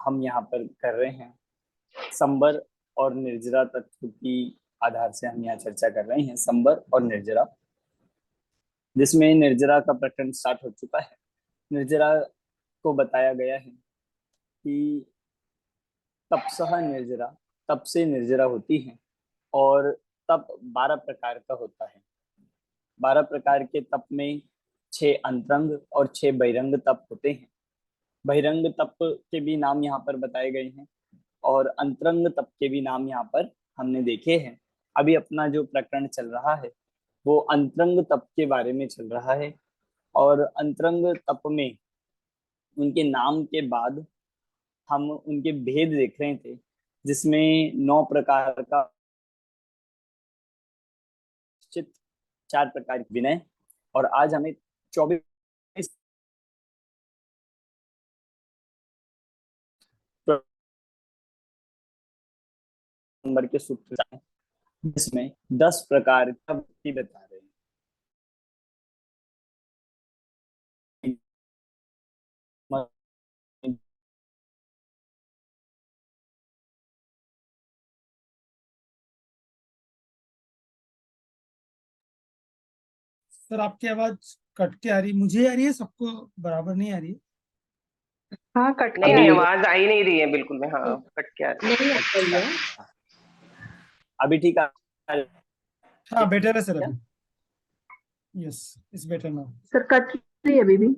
हम यहाँ पर कर रहे हैं संबर और निर्जरा तत्व की आधार से हम यहाँ चर्चा कर रहे हैं संबर और निर्जरा, जिसमें निर्जरा का प्रकरण स्टार्ट हो चुका है। निर्जरा को बताया गया है कि तपसह निर्जरा, तप से निर्जरा होती है और तप 12 प्रकार का होता है। 12 प्रकार के तप में 6 अंतरंग और 6 बहिरंग तप होते हैं। बहिरंग तप के भी नाम यहाँ पर बताए गए हैं और अंतरंग तप के भी नाम यहाँ पर हमने देखे हैं। अभी अपना जो प्रकरण चल रहा है वो अंतरंग तप के बारे में चल रहा है और अंतरंग तप में उनके नाम के बाद हम उनके भेद देख रहे थे, जिसमें 9 प्रकार का चित, 4 प्रकार की विनय, और आज हमें 24 नंबर के सूत्र हैं, जिसमें 10 प्रकार का व्यक्ति बता रहे हैं। सर आपकी आवाज कट के आ रही, मुझे आ रही है, सबको बराबर नहीं आ रही है? हाँ कट नहीं के नहीं, आवाज आ ही नहीं रही है बिल्कुल में। हाँ कट के आ रही है। नहीं आ रही है। अभी ठीक है? हाँ बेटर है सर अभी। Yes it's better now. Sir cut रही है अभी भी।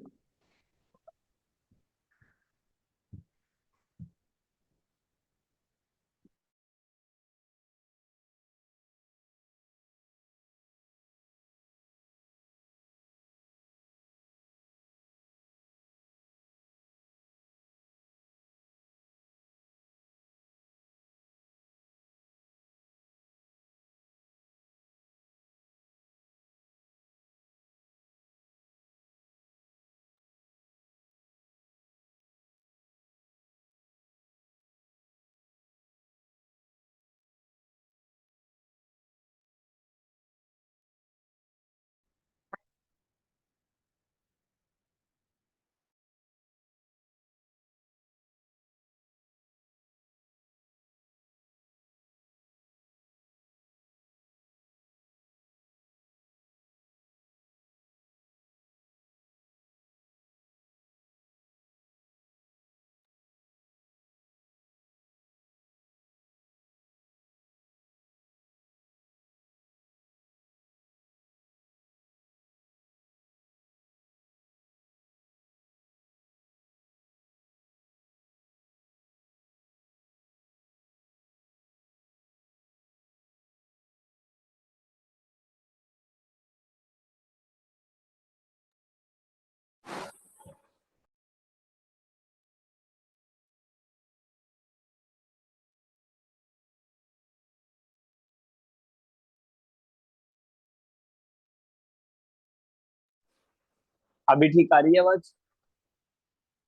अभी ठीक आ रही है आवाज?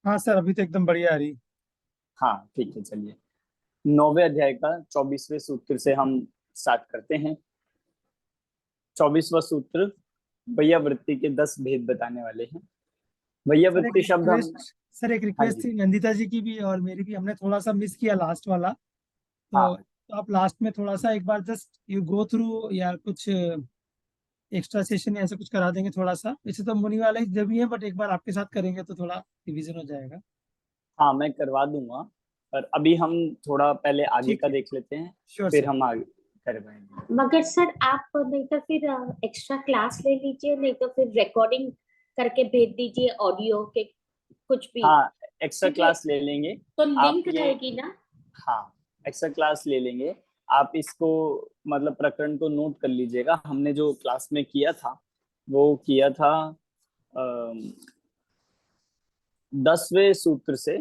हाँ सर अभी तो एकदम बढ़िया आ रही। हाँ ठीक है, चलिए 9वें अध्याय का 24वें सूत्र से हम स्टार्ट करते हैं। 24वां सूत्र वैयावृत्ति के 10 भेद बताने वाले हैं। वैयावृत्ति शब्द हम, सर एक हाँ रिक्वेस्ट जी, थी नंदिता जी की भी और मेरी भी, हमने थोड़ा सा मिस किया लास्ट वाला, हाँ तो आप लास्ट में थोड़ा सा एक बार जस्ट यू गो थ्रू या कुछ एक्स्ट्रा सेशन ऐसा कुछ करा देंगे थोड़ा सा। वैसे तो मुनि वाला ही जब भी है, बट एक बार आपके साथ करेंगे तो थोड़ा रिवीजन हो जाएगा। हाँ मैं करवा दूंगा, पर अभी हम थोड़ा पहले आगे ठीक का है, देख लेते हैं, श्योर फिर सर। हम आगे करवाएंगे। मगर सर आप नहीं तो फिर एक्स्ट्रा क्लास ले लीजिए, नहीं तो फिर रिकॉर्डिंग करके भेज दीजिए ऑडियो के कुछ भी। हाँ एक्स्ट्रा ठीक है, क्लास ले लेंगे। तो आप लिंक ये, रहेगी ना? हाँ एक्स्ट्रा क्लास ले लेंगे। आप इसको मतलब प्रकरण को नोट कर लीजिएगा। हमने जो क्लास में किया था वो किया था 10वें सूत्र से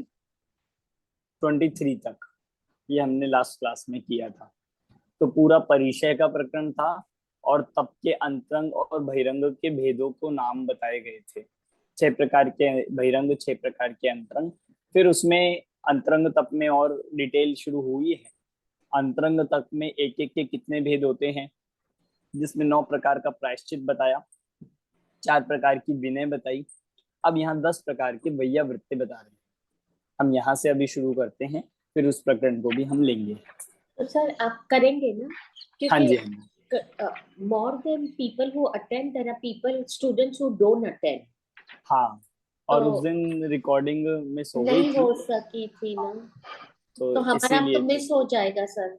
23 तक, ये हमने लास्ट क्लास में किया था। तो पूरा परिचय का प्रकरण था और तप के अंतरंग और बहिरंग के भेदों को नाम बताए गए थे। 6 प्रकार के बहिरंग, 6 प्रकार के अंतरंग। फिर उसमें अंतरंग तप में और डिटेल शुरू हुई है। अंतरंग तप में एक एक के कितने भेद होते हैं, जिसमें 9 प्रकार का प्रायश्चित बताया, 4 प्रकार की विनय बताई। अब यहाँ 10 प्रकार के वैयावृत्ति बता रहे हैं। हम यहाँ से अभी शुरू करते हैं, फिर उस प्रकरण को भी हम लेंगे। तो सर आप करेंगे ना, हाँ जी, क्योंकि हाँ जी। more than people who attend, there are people, students who don't attend. हाँ, और तो उस दिन रिकॉर्डिंग मिस हो गई नहीं थी, हो सकी थी ना, तो तो हमारा तो इसीलिए मिस हो जाएगा सर।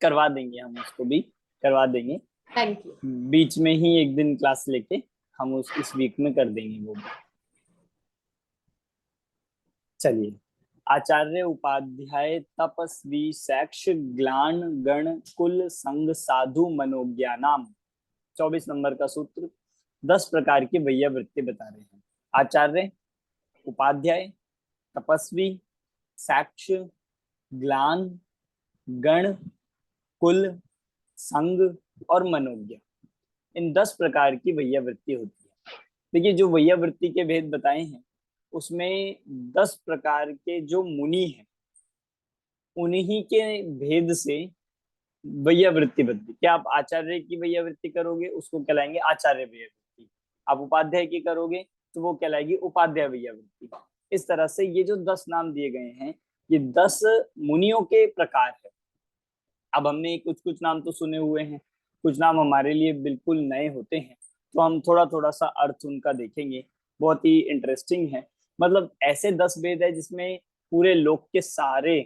करवा देंगे, हम उसको भी करवा देंगे। Thank you. बीच में ही एक दिन क्लास लेके हम इस वीक में कर देंगे वो भी। चलिए, आचार्य उपाध्याय तपस्वी सैक्ष ग्लान गण कुल संग साधु मनोज्ञानाम, 24 नंबर का सूत्र 10 प्रकार की वैयावृत्ति बता रहे हैं। आचार्य, उपाध्याय, तपस्वी, सैक्ष, ग्लान, गण, कुल, संग और मनोज्ञ, इन 10 प्रकार की वैयावृत्ति होती है। देखिए, जो वैयावृत्ति के भेद बताए हैं उसमें 10 प्रकार के जो मुनि हैं उन्हीं के भेद से वैयावृत्ति बनती। क्या आप आचार्य की वैयावृत्ति करोगे उसको कहलाएंगे आचार्य वैयावृत्ति, आप उपाध्याय की करोगे तो वो कहलाएगी उपाध्याय वैयावृत्ति। इस तरह से ये जो 10 नाम दिए गए हैं ये 10 मुनियों के प्रकार है। अब हमने कुछ कुछ नाम तो सुने हुए हैं, कुछ नाम हमारे लिए बिल्कुल नए होते हैं, तो हम थोड़ा थोड़ा सा अर्थ उनका देखेंगे। बहुत ही इंटरेस्टिंग है, मतलब ऐसे 10 वेद है जिसमें पूरे लोक के सारे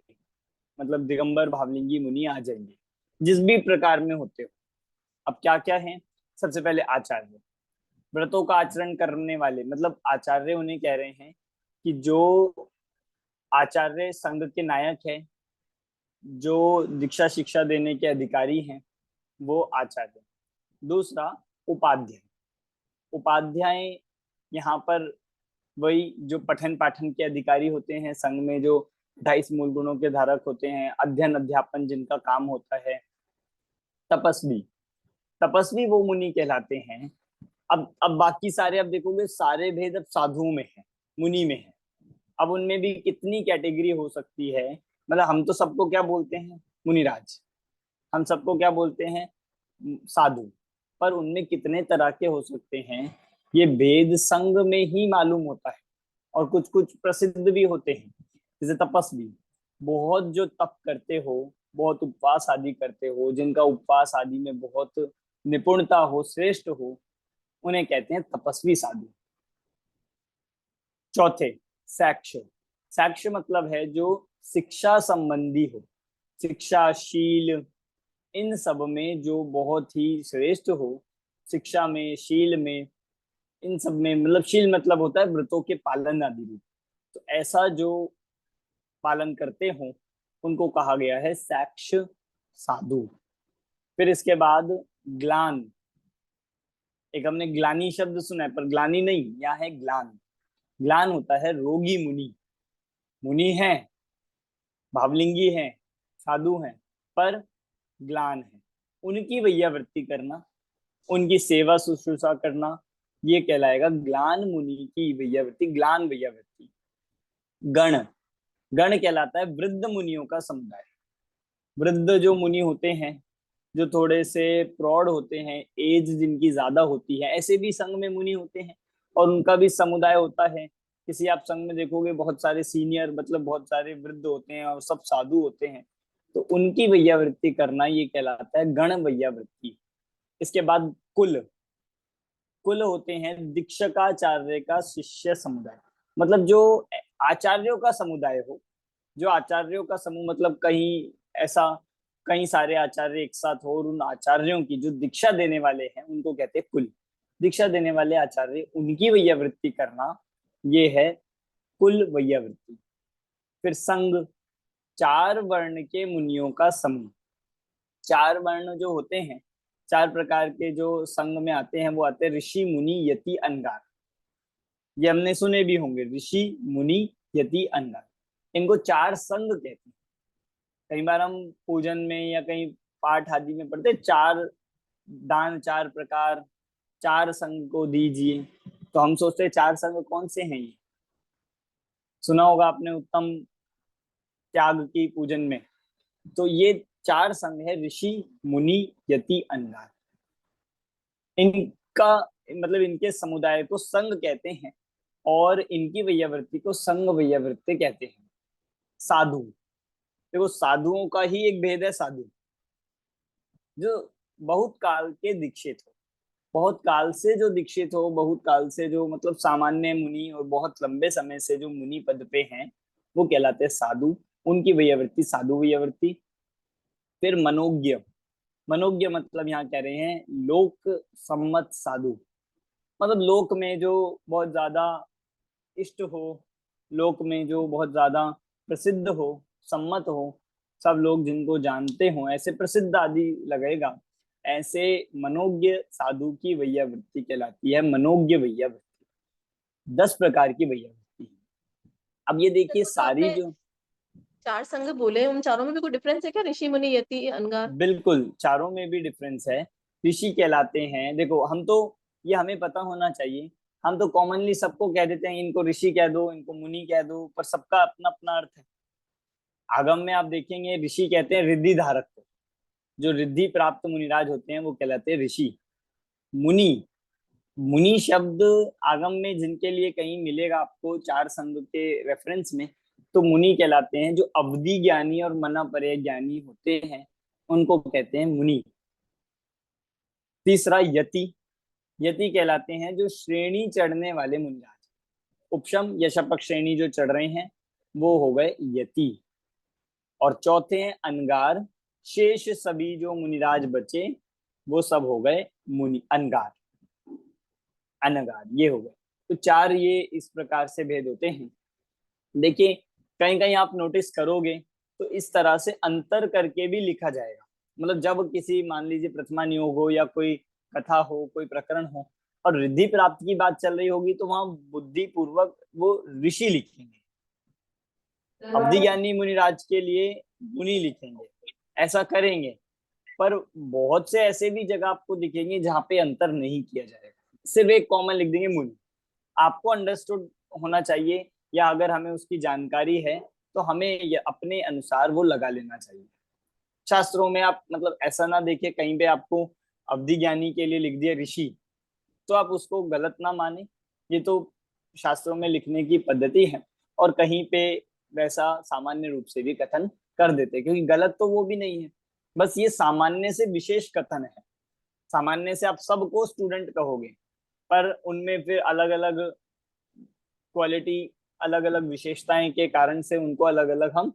मतलब दिगंबर भावलिंगी मुनि आ जाएंगे, जिस भी प्रकार में होते हो। अब क्या क्या है? सबसे पहले आचार्य, व्रतों का आचरण करने वाले, मतलब आचार्य उन्हें कह रहे हैं कि जो आचार्य संघ के नायक है, जो दीक्षा शिक्षा देने के अधिकारी हैं, वो आचार्य। दूसरा, उपाध्याय। उपाध्याय यहाँ पर वही जो पठन पाठन के अधिकारी होते हैं, संघ में जो 28 मूल गुणों के धारक होते हैं, अध्ययन अध्यापन जिनका काम होता है। तपस्वी, तपस्वी वो मुनि कहलाते हैं। अब बाकी सारे, अब देखोगे सारे भेद अब साधुओं में है, मुनि में है। अब उनमें भी कितनी कैटेगरी हो सकती है, मतलब हम तो सबको क्या बोलते हैं? मुनिराज। हम सबको क्या बोलते हैं? साधु। पर उनमें कितने तरह के हो सकते हैं ये वेद संघ में ही मालूम होता है। और कुछ कुछ प्रसिद्ध भी होते हैं, जैसे तपस्वी, बहुत जो तप करते हो, बहुत उपवास आदि करते हो, जिनका उपवास आदि में बहुत निपुणता हो, श्रेष्ठ हो, उन्हें कहते हैं तपस्वी साधु। चौथे, साक्ष्य। साक्ष्य मतलब है जो शिक्षा संबंधी हो, शिक्षा, शील, इन सब में जो बहुत ही श्रेष्ठ हो, शिक्षा में, शील में, इन सब में, मतलब शील मतलब होता है व्रतों के पालन आदि रूप। तो ऐसा जो पालन करते हो उनको कहा गया है साक्ष्य साधु। फिर इसके बाद ग्लान। एक हमने ग्लानी शब्द सुना है, पर ग्लानी नहीं, यहाँ है ग्लान। ग्लान होता है रोगी मुनि। मुनि है, भावलिंगी है, साधु है, पर ग्लान है। उनकी वैयावृत्ति करना, उनकी सेवा शुश्रूषा करना, ये कहलाएगा ग्लान मुनि की वैयावृत्ति, ग्लान वैयावृत्ति। गण, गण कहलाता है वृद्ध मुनियों का समुदाय। वृद्ध जो मुनि होते हैं, जो थोड़े से प्रौढ़ होते हैं, एज जिनकी ज्यादा होती है, ऐसे भी संघ में मुनि होते हैं और उनका भी समुदाय होता है। किसी आप संघ में देखोगे बहुत सारे सीनियर, मतलब बहुत सारे वृद्ध होते हैं और सब साधु होते हैं, तो उनकी वैयावृत्ति करना ये कहलाता है गण वैयावृत्ति। इसके बाद कुल। कुल होते हैं दीक्षकाचार्य का शिष्य समुदाय, मतलब जो आचार्यों का समुदाय हो, जो आचार्यों का समूह, मतलब कहीं ऐसा कई सारे आचार्य एक साथ हो और उन आचार्यों की जो दीक्षा देने वाले हैं उनको कहते हैं कुल। दीक्षा देने वाले आचार्य, उनकी वैयावृत्ति करना, ये है कुल वैयावृत्ति। फिर संघ, 4 वर्ण के मुनियों का समूह। 4 वर्ण जो होते हैं, 4 प्रकार के जो संघ में आते हैं, वो आते हैं ऋषि, मुनि, यति, अनगार। ये हमने सुने भी होंगे, ऋषि, मुनि, यति, अनगार। इनको 4 संघ कहते हैं। कई बार हम पूजन में या कहीं पाठ आदि में पढ़ते 4 दान, 4 प्रकार, 4 संघ को दीजिए, तो हम सोचते हैं 4 संघ कौन से हैं? ये सुना होगा आपने उत्तम त्याग की पूजन में। तो ये 4 संघ है, ऋषि, मुनि, यति, अनगार। इनका मतलब इनके समुदाय को संघ कहते हैं और इनकी वैयावृत्ति को संघ वैयावृत्ति कहते हैं। साधु, देखो साधुओं का ही एक भेद है साधु, जो बहुत काल के दीक्षित हो, बहुत काल से जो दीक्षित हो, बहुत काल से जो मतलब सामान्य मुनि और बहुत लंबे समय से जो मुनि पद पे हैं, वो कहलाते हैं साधु, उनकी वैयावृत्ति साधु वैयावृत्ति। फिर मनोज्ञ, मनोज्ञ मतलब यहाँ कह रहे हैं लोक सम्मत साधु, मतलब लोक में जो बहुत ज्यादा इष्ट हो, लोक में जो बहुत ज्यादा प्रसिद्ध हो, सम्मत हो, सब लोग जिनको जानते हो, ऐसे प्रसिद्ध आदि लगेगा, ऐसे मनोज्ञ साधु की वैयावृत्ति कहलाती है मनोज्ञ वैयावृत्ति। 10 प्रकार की वैयावृत्ति है। अब ये देखिए तो सारी आपने जो 4 संघ बोले, उन चारों में भी कोई डिफरेंस है क्या? ऋषि, मुनि, यति, अनगार? बिल्कुल चारों में भी डिफरेंस है। ऋषि कहलाते हैं, देखो हम तो ये हमें पता होना चाहिए, हम तो कॉमनली सबको कह देते हैं इनको ऋषि कह दो, इनको मुनि कह दो, पर सबका अपना अपना अर्थ है। आगम में आप देखेंगे ऋषि कहते हैं रिद्धि धारक को, जो रिद्धि प्राप्त मुनिराज होते हैं वो कहलाते हैं ऋषि। मुनि, मुनि शब्द आगम में जिनके लिए कहीं मिलेगा आपको 4 संघ के रेफरेंस में, तो मुनि कहलाते हैं जो अवधि ज्ञानी और मनापर्य ज्ञानी होते हैं, उनको कहते हैं मुनि। तीसरा यति, यति कहलाते हैं जो श्रेणी चढ़ने वाले मुनिराज, उपशम यशपक श्रेणी जो चढ़ रहे हैं वो हो गए यति। और चौथे हैं अनगार, शेष सभी जो मुनिराज बचे वो सब हो गए मुनि अनगार, अनगार ये हो गए। तो 4 ये इस प्रकार से भेद होते हैं। देखिए कहीं कहीं आप नोटिस करोगे तो इस तरह से अंतर करके भी लिखा जाएगा, मतलब जब किसी मान लीजिए प्रथमा नियोग हो या कोई कथा हो, कोई प्रकरण हो और रिद्धि प्राप्त की बात चल रही होगी, तो वहां बुद्धि पूर्वक वो ऋषि लिखेंगे, अवधि ज्ञानी मुनिराज के लिए मुनि लिखेंगे, ऐसा करेंगे। पर बहुत से ऐसे भी जगह आपको दिखेंगे जहां पे अंतर नहीं किया जाएगा, सिर्फ एक कॉमन लिख देंगे मुनि। आपको अंडरस्टूड होना चाहिए, या अगर हमें उसकी जानकारी है तो हमें ये अपने अनुसार वो लगा लेना चाहिए। शास्त्रों में आप मतलब ऐसा ना देखे कहीं पे आपको अवधि ज्ञानी के लिए लिख दिया ऋषि, तो आप उसको गलत ना माने, ये तो शास्त्रों में लिखने की पद्धति है, और कहीं पे वैसा सामान्य रूप से भी कथन कर देते, क्योंकि गलत तो वो भी नहीं है, बस ये सामान्य से विशेष कथन है। सामान्य से आप सबको स्टूडेंट कहोगे, पर उनमें फिर अलग अलग क्वालिटी, अलग अलग विशेषताएं के कारण से उनको अलग अलग हम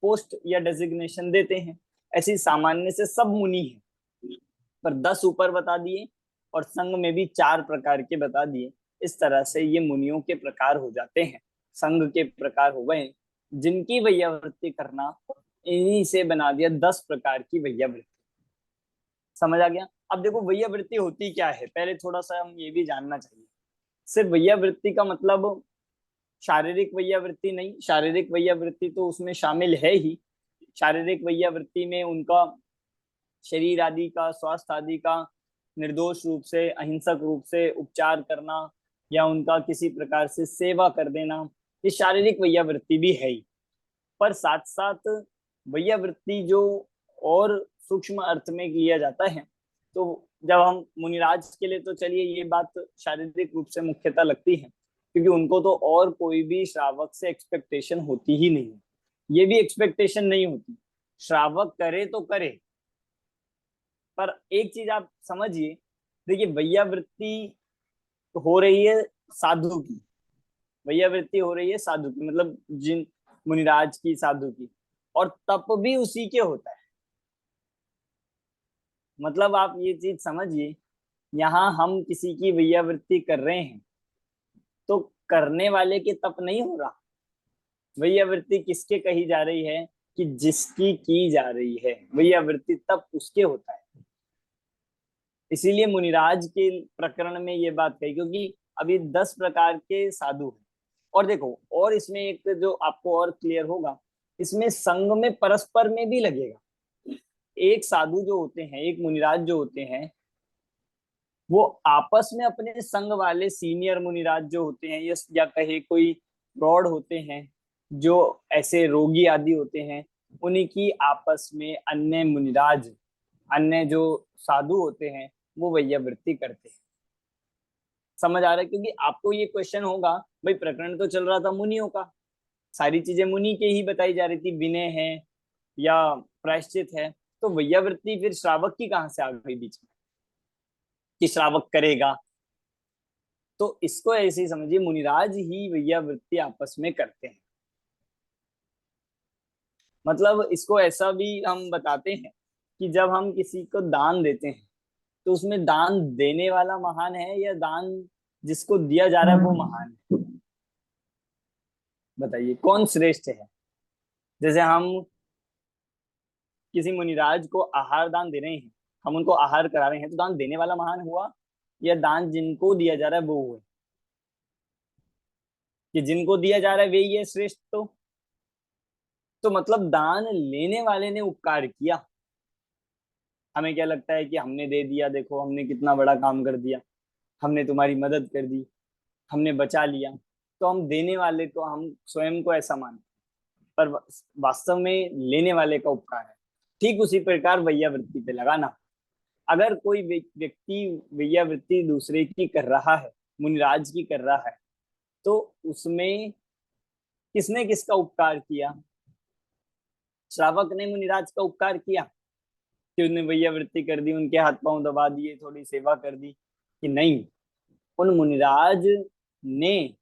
पोस्ट या डेजिग्नेशन देते हैं। ऐसी सामान्य से सब मुनि है, पर 10 ऊपर बता दिए और संघ में भी 4 प्रकार के बता दिए। इस तरह से ये मुनियों के प्रकार हो जाते हैं, संघ के प्रकार हो गए, जिनकी वैयावृत्ति करना इन्हीं से बना दिया 10 प्रकार की वैयावृत्ति। समझ आ गया? अब देखो वैयावृत्ति होती क्या है, पहले थोड़ा सा हम ये भी जानना चाहिए। सिर्फ वैयावृत्ति का मतलब शारीरिक वैयावृत्ति नहीं, शारीरिक वैयावृत्ति तो उसमें शामिल है ही। शारीरिक वैयावृत्ति में उनका शरीर आदि का, स्वास्थ्य आदि का निर्दोष रूप से, अहिंसक रूप से उपचार करना, या उनका किसी प्रकार से सेवा कर देना, ये शारीरिक वैयावृत्ति भी है ही। पर साथ साथ वैयावृत्ति जो और सूक्ष्म अर्थ में लिया जाता है, तो जब हम मुनिराज के लिए तो चलिए ये बात शारीरिक रूप से मुख्यतः लगती है, क्योंकि उनको तो और कोई भी श्रावक से एक्सपेक्टेशन होती ही नहीं है, ये भी एक्सपेक्टेशन नहीं होती, श्रावक करे तो करे। पर एक चीज आप समझिए, देखिए वैयावृत्ति हो रही है साधु की, वैयावृत्ति हो रही है साधु की, मतलब जिन मुनिराज की, साधु की, और तप भी उसी के होता है। मतलब आप ये चीज समझिए, यहाँ हम किसी की वैयावृत्ति कर रहे हैं तो करने वाले के तप नहीं हो रहा। वैयावृत्ति किसके कही जा रही है कि जिसकी की जा रही है, वैयावृत्ति तप उसके होता है। इसीलिए मुनिराज के प्रकरण में ये बात कही, क्योंकि अभी 10 प्रकार के साधु हैं। और देखो, और इसमें एक जो आपको और क्लियर होगा, इसमें संघ में परस्पर में भी लगेगा। एक साधु जो होते हैं, एक मुनिराज जो होते हैं, वो आपस में अपने संघ वाले सीनियर मुनिराज जो होते हैं, या कहे कोई प्रौढ़ होते हैं, जो ऐसे रोगी आदि होते हैं, उन्हीं की आपस में अन्य मुनिराज, अन्य जो साधु होते हैं, वो वैयावृत्ति करते हैं। समझ आ रहा है? क्योंकि आपको ये क्वेश्चन होगा, भाई प्रकरण तो चल रहा था मुनियों का, सारी चीजें मुनि के ही बताई जा रही थी, विनय है या प्रायश्चित है, तो वैयावृत्ति फिर श्रावक की कहां से आ गई बीच में कि श्रावक करेगा? तो इसको ऐसे ही समझिए, मुनिराज ही वैयावृत्ति आपस में करते हैं। मतलब इसको ऐसा भी हम बताते हैं कि जब हम किसी को दान देते हैं तो उसमें दान देने वाला महान है या दान जिसको दिया जा रहा है वो महान है? बताइए कौन श्रेष्ठ है? जैसे हम किसी मुनिराज को आहार दान दे रहे हैं, हम उनको आहार करा रहे हैं, तो दान देने वाला महान हुआ या दान जिनको दिया जा रहा है वो हुए? कि जिनको दिया जा रहा है वही है श्रेष्ठ। तो मतलब दान लेने वाले ने उपकार किया। हमें क्या लगता है कि हमने दे दिया, देखो हमने कितना बड़ा काम कर दिया, हमने तुम्हारी मदद कर दी, हमने बचा लिया, तो हम देने वाले को हम स्वयं को ऐसा मानते, पर वास्तव में लेने वाले का उपकार है। ठीक उसी प्रकार वैयावृत्ति पे लगाना। अगर कोई व्यक्ति वैयावृत्ति दूसरे की कर रहा है, मुनिराज की कर रहा है, तो उसमें किसने किसका उपकार किया? श्रावक ने मुनिराज का उपकार किया कि उन्हें वैयावृत्ति कर दी, उनके हाथ पांव दबा दिए, थोड़ी सेवा कर दी, कि नहीं, उन मुनिराज ने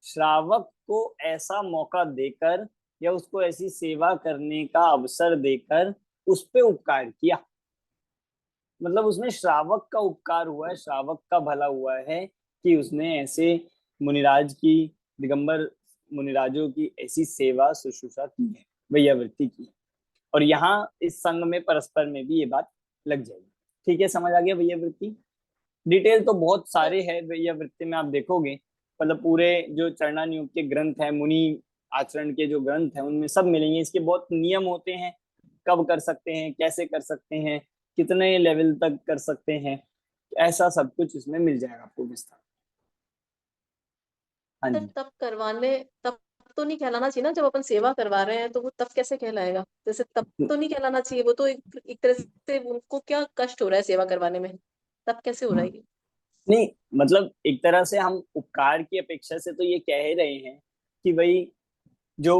श्रावक को ऐसा मौका देकर या उसको ऐसी सेवा करने का अवसर देकर उस पे उपकार किया। मतलब उसमें श्रावक का उपकार हुआ है, श्रावक का भला हुआ है कि उसने ऐसे मुनिराज की, दिगंबर मुनिराजों की ऐसी सेवा शुश्रूषा की है, वैयावृत्ति की। और यहाँ इस संघ में परस्पर में भी ये बात लग जाएगी। ठीक है, समझ आ गया वैयावृत्ति? डिटेल तो बहुत सारे है वैयावृत्ति में, आप देखोगे मतलब पूरे जो चरणानुयोग के ग्रंथ है, मुनि आचरण के जो ग्रंथ है, उनमें सब मिलेंगे। इसके बहुत नियम होते हैं, कब कर सकते हैं, कैसे कर सकते हैं, कितने लेवल तक कर सकते हैं, ऐसा सब कुछ इसमें मिल जाएगा आपको विस्तार। हाँ जी। तब करवाने, तब तो नहीं कहलाना चाहिए ना, जब अपन सेवा करवा रहे हैं तो वो तब कैसे कहलाएगा? जैसे तब तो नहीं कहलाना चाहिए, वो तो एक तरह से उनको क्या कष्ट हो रहा है सेवा करवाने में, तब कैसे हो रहा है ये? नहीं, मतलब एक तरह से हम उपकार की अपेक्षा से तो ये कह ही रहे हैं कि भाई जो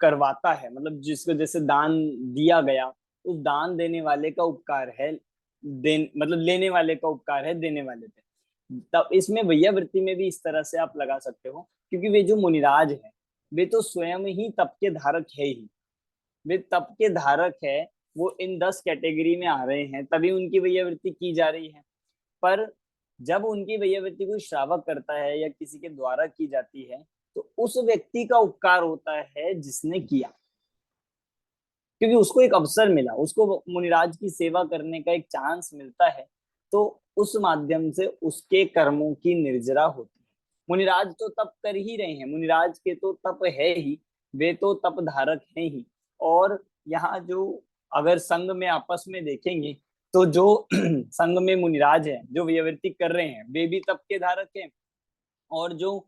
करवाता है, मतलब जिसको जैसे दान दिया गया, उस दान देने वाले का उपकार है, मतलब लेने वाले का उपकार है देने वाले पे। तब इसमें वैयावृत्ति में भी इस तरह से आप लगा सकते हो, क्योंकि वे जो मुनिराज है वे तो स्वयं ही तप के धारक है ही, वे तप के धारक है, वो इन 10 कैटेगरी में आ रहे हैं, तभी उनकी वैयावृत्ति की जा रही है। पर जब उनकी वैयावृत्ति कोई श्रावक करता है या किसी के द्वारा की जाती है, तो उस व्यक्ति का उपकार होता है जिसने किया, क्योंकि उसको एक अवसर मिला, उसको मुनिराज की सेवा करने का एक चांस मिलता है, तो उस माध्यम से उसके कर्मों की निर्जरा होती है। मुनिराज तो तप कर ही रहे हैं, मुनिराज के तो तप है ही, वे तो तप धारक हैं ही। और यहाँ जो अगर संघ में आपस में देखेंगे तो जो संघ में मुनिराज है जो वैयावृत्ति कर रहे हैं वे भी तप के धारक हैं, और जो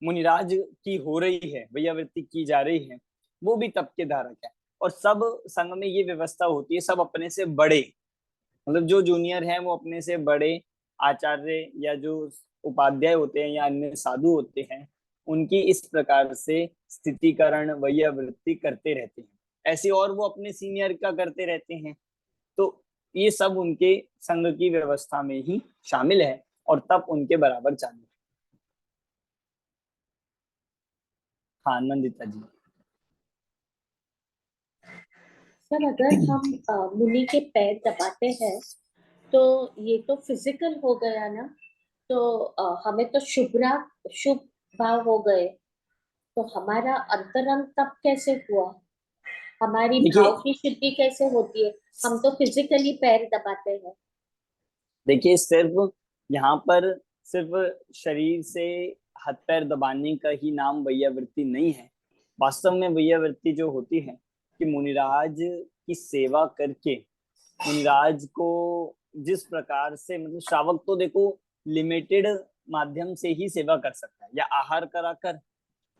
मुनिराज की हो रही है, वैयावृत्ति की जा रही है, वो भी तप के धारक है। और सब संघ में ये व्यवस्था होती है, सब अपने से बड़े, मतलब जो जूनियर हैं वो अपने से बड़े आचार्य या जो उपाध्याय होते हैं या अन्य साधु होते हैं, उनकी इस प्रकार से स्थितिकरण वैयावृत्ति करते रहते हैं। ऐसे और वो अपने सीनियर का करते रहते हैं। तो ये सब उनके संघ की व्यवस्था में ही शामिल है और तब उनके बराबर चालू है। हाँ नंदिता जी। सर अगर हम मुनि के पैर दबाते हैं तो ये तो फिजिकल हो गया ना, तो हमें तो शुभ भाव हो गए, तो हमारा अंतरंग तब कैसे हुआ? हमारी देखिए भाव की शुद्धि कैसे होती है? हम तो फिजिकली पैर दबाते हैं। देखिए सिर्फ यहाँ पर सिर्फ शरीर से हाथ पैर दबाने का ही नाम वैयावृत्ति नहीं है। वास्तव में वैयावृत्ति जो होती है कि मुनिराज की सेवा करके मुनिराज को जिस प्रकार से, मतलब श्रावक तो देखो लिमिटेड माध्यम से ही सेवा कर सकता है, या आहार कराकर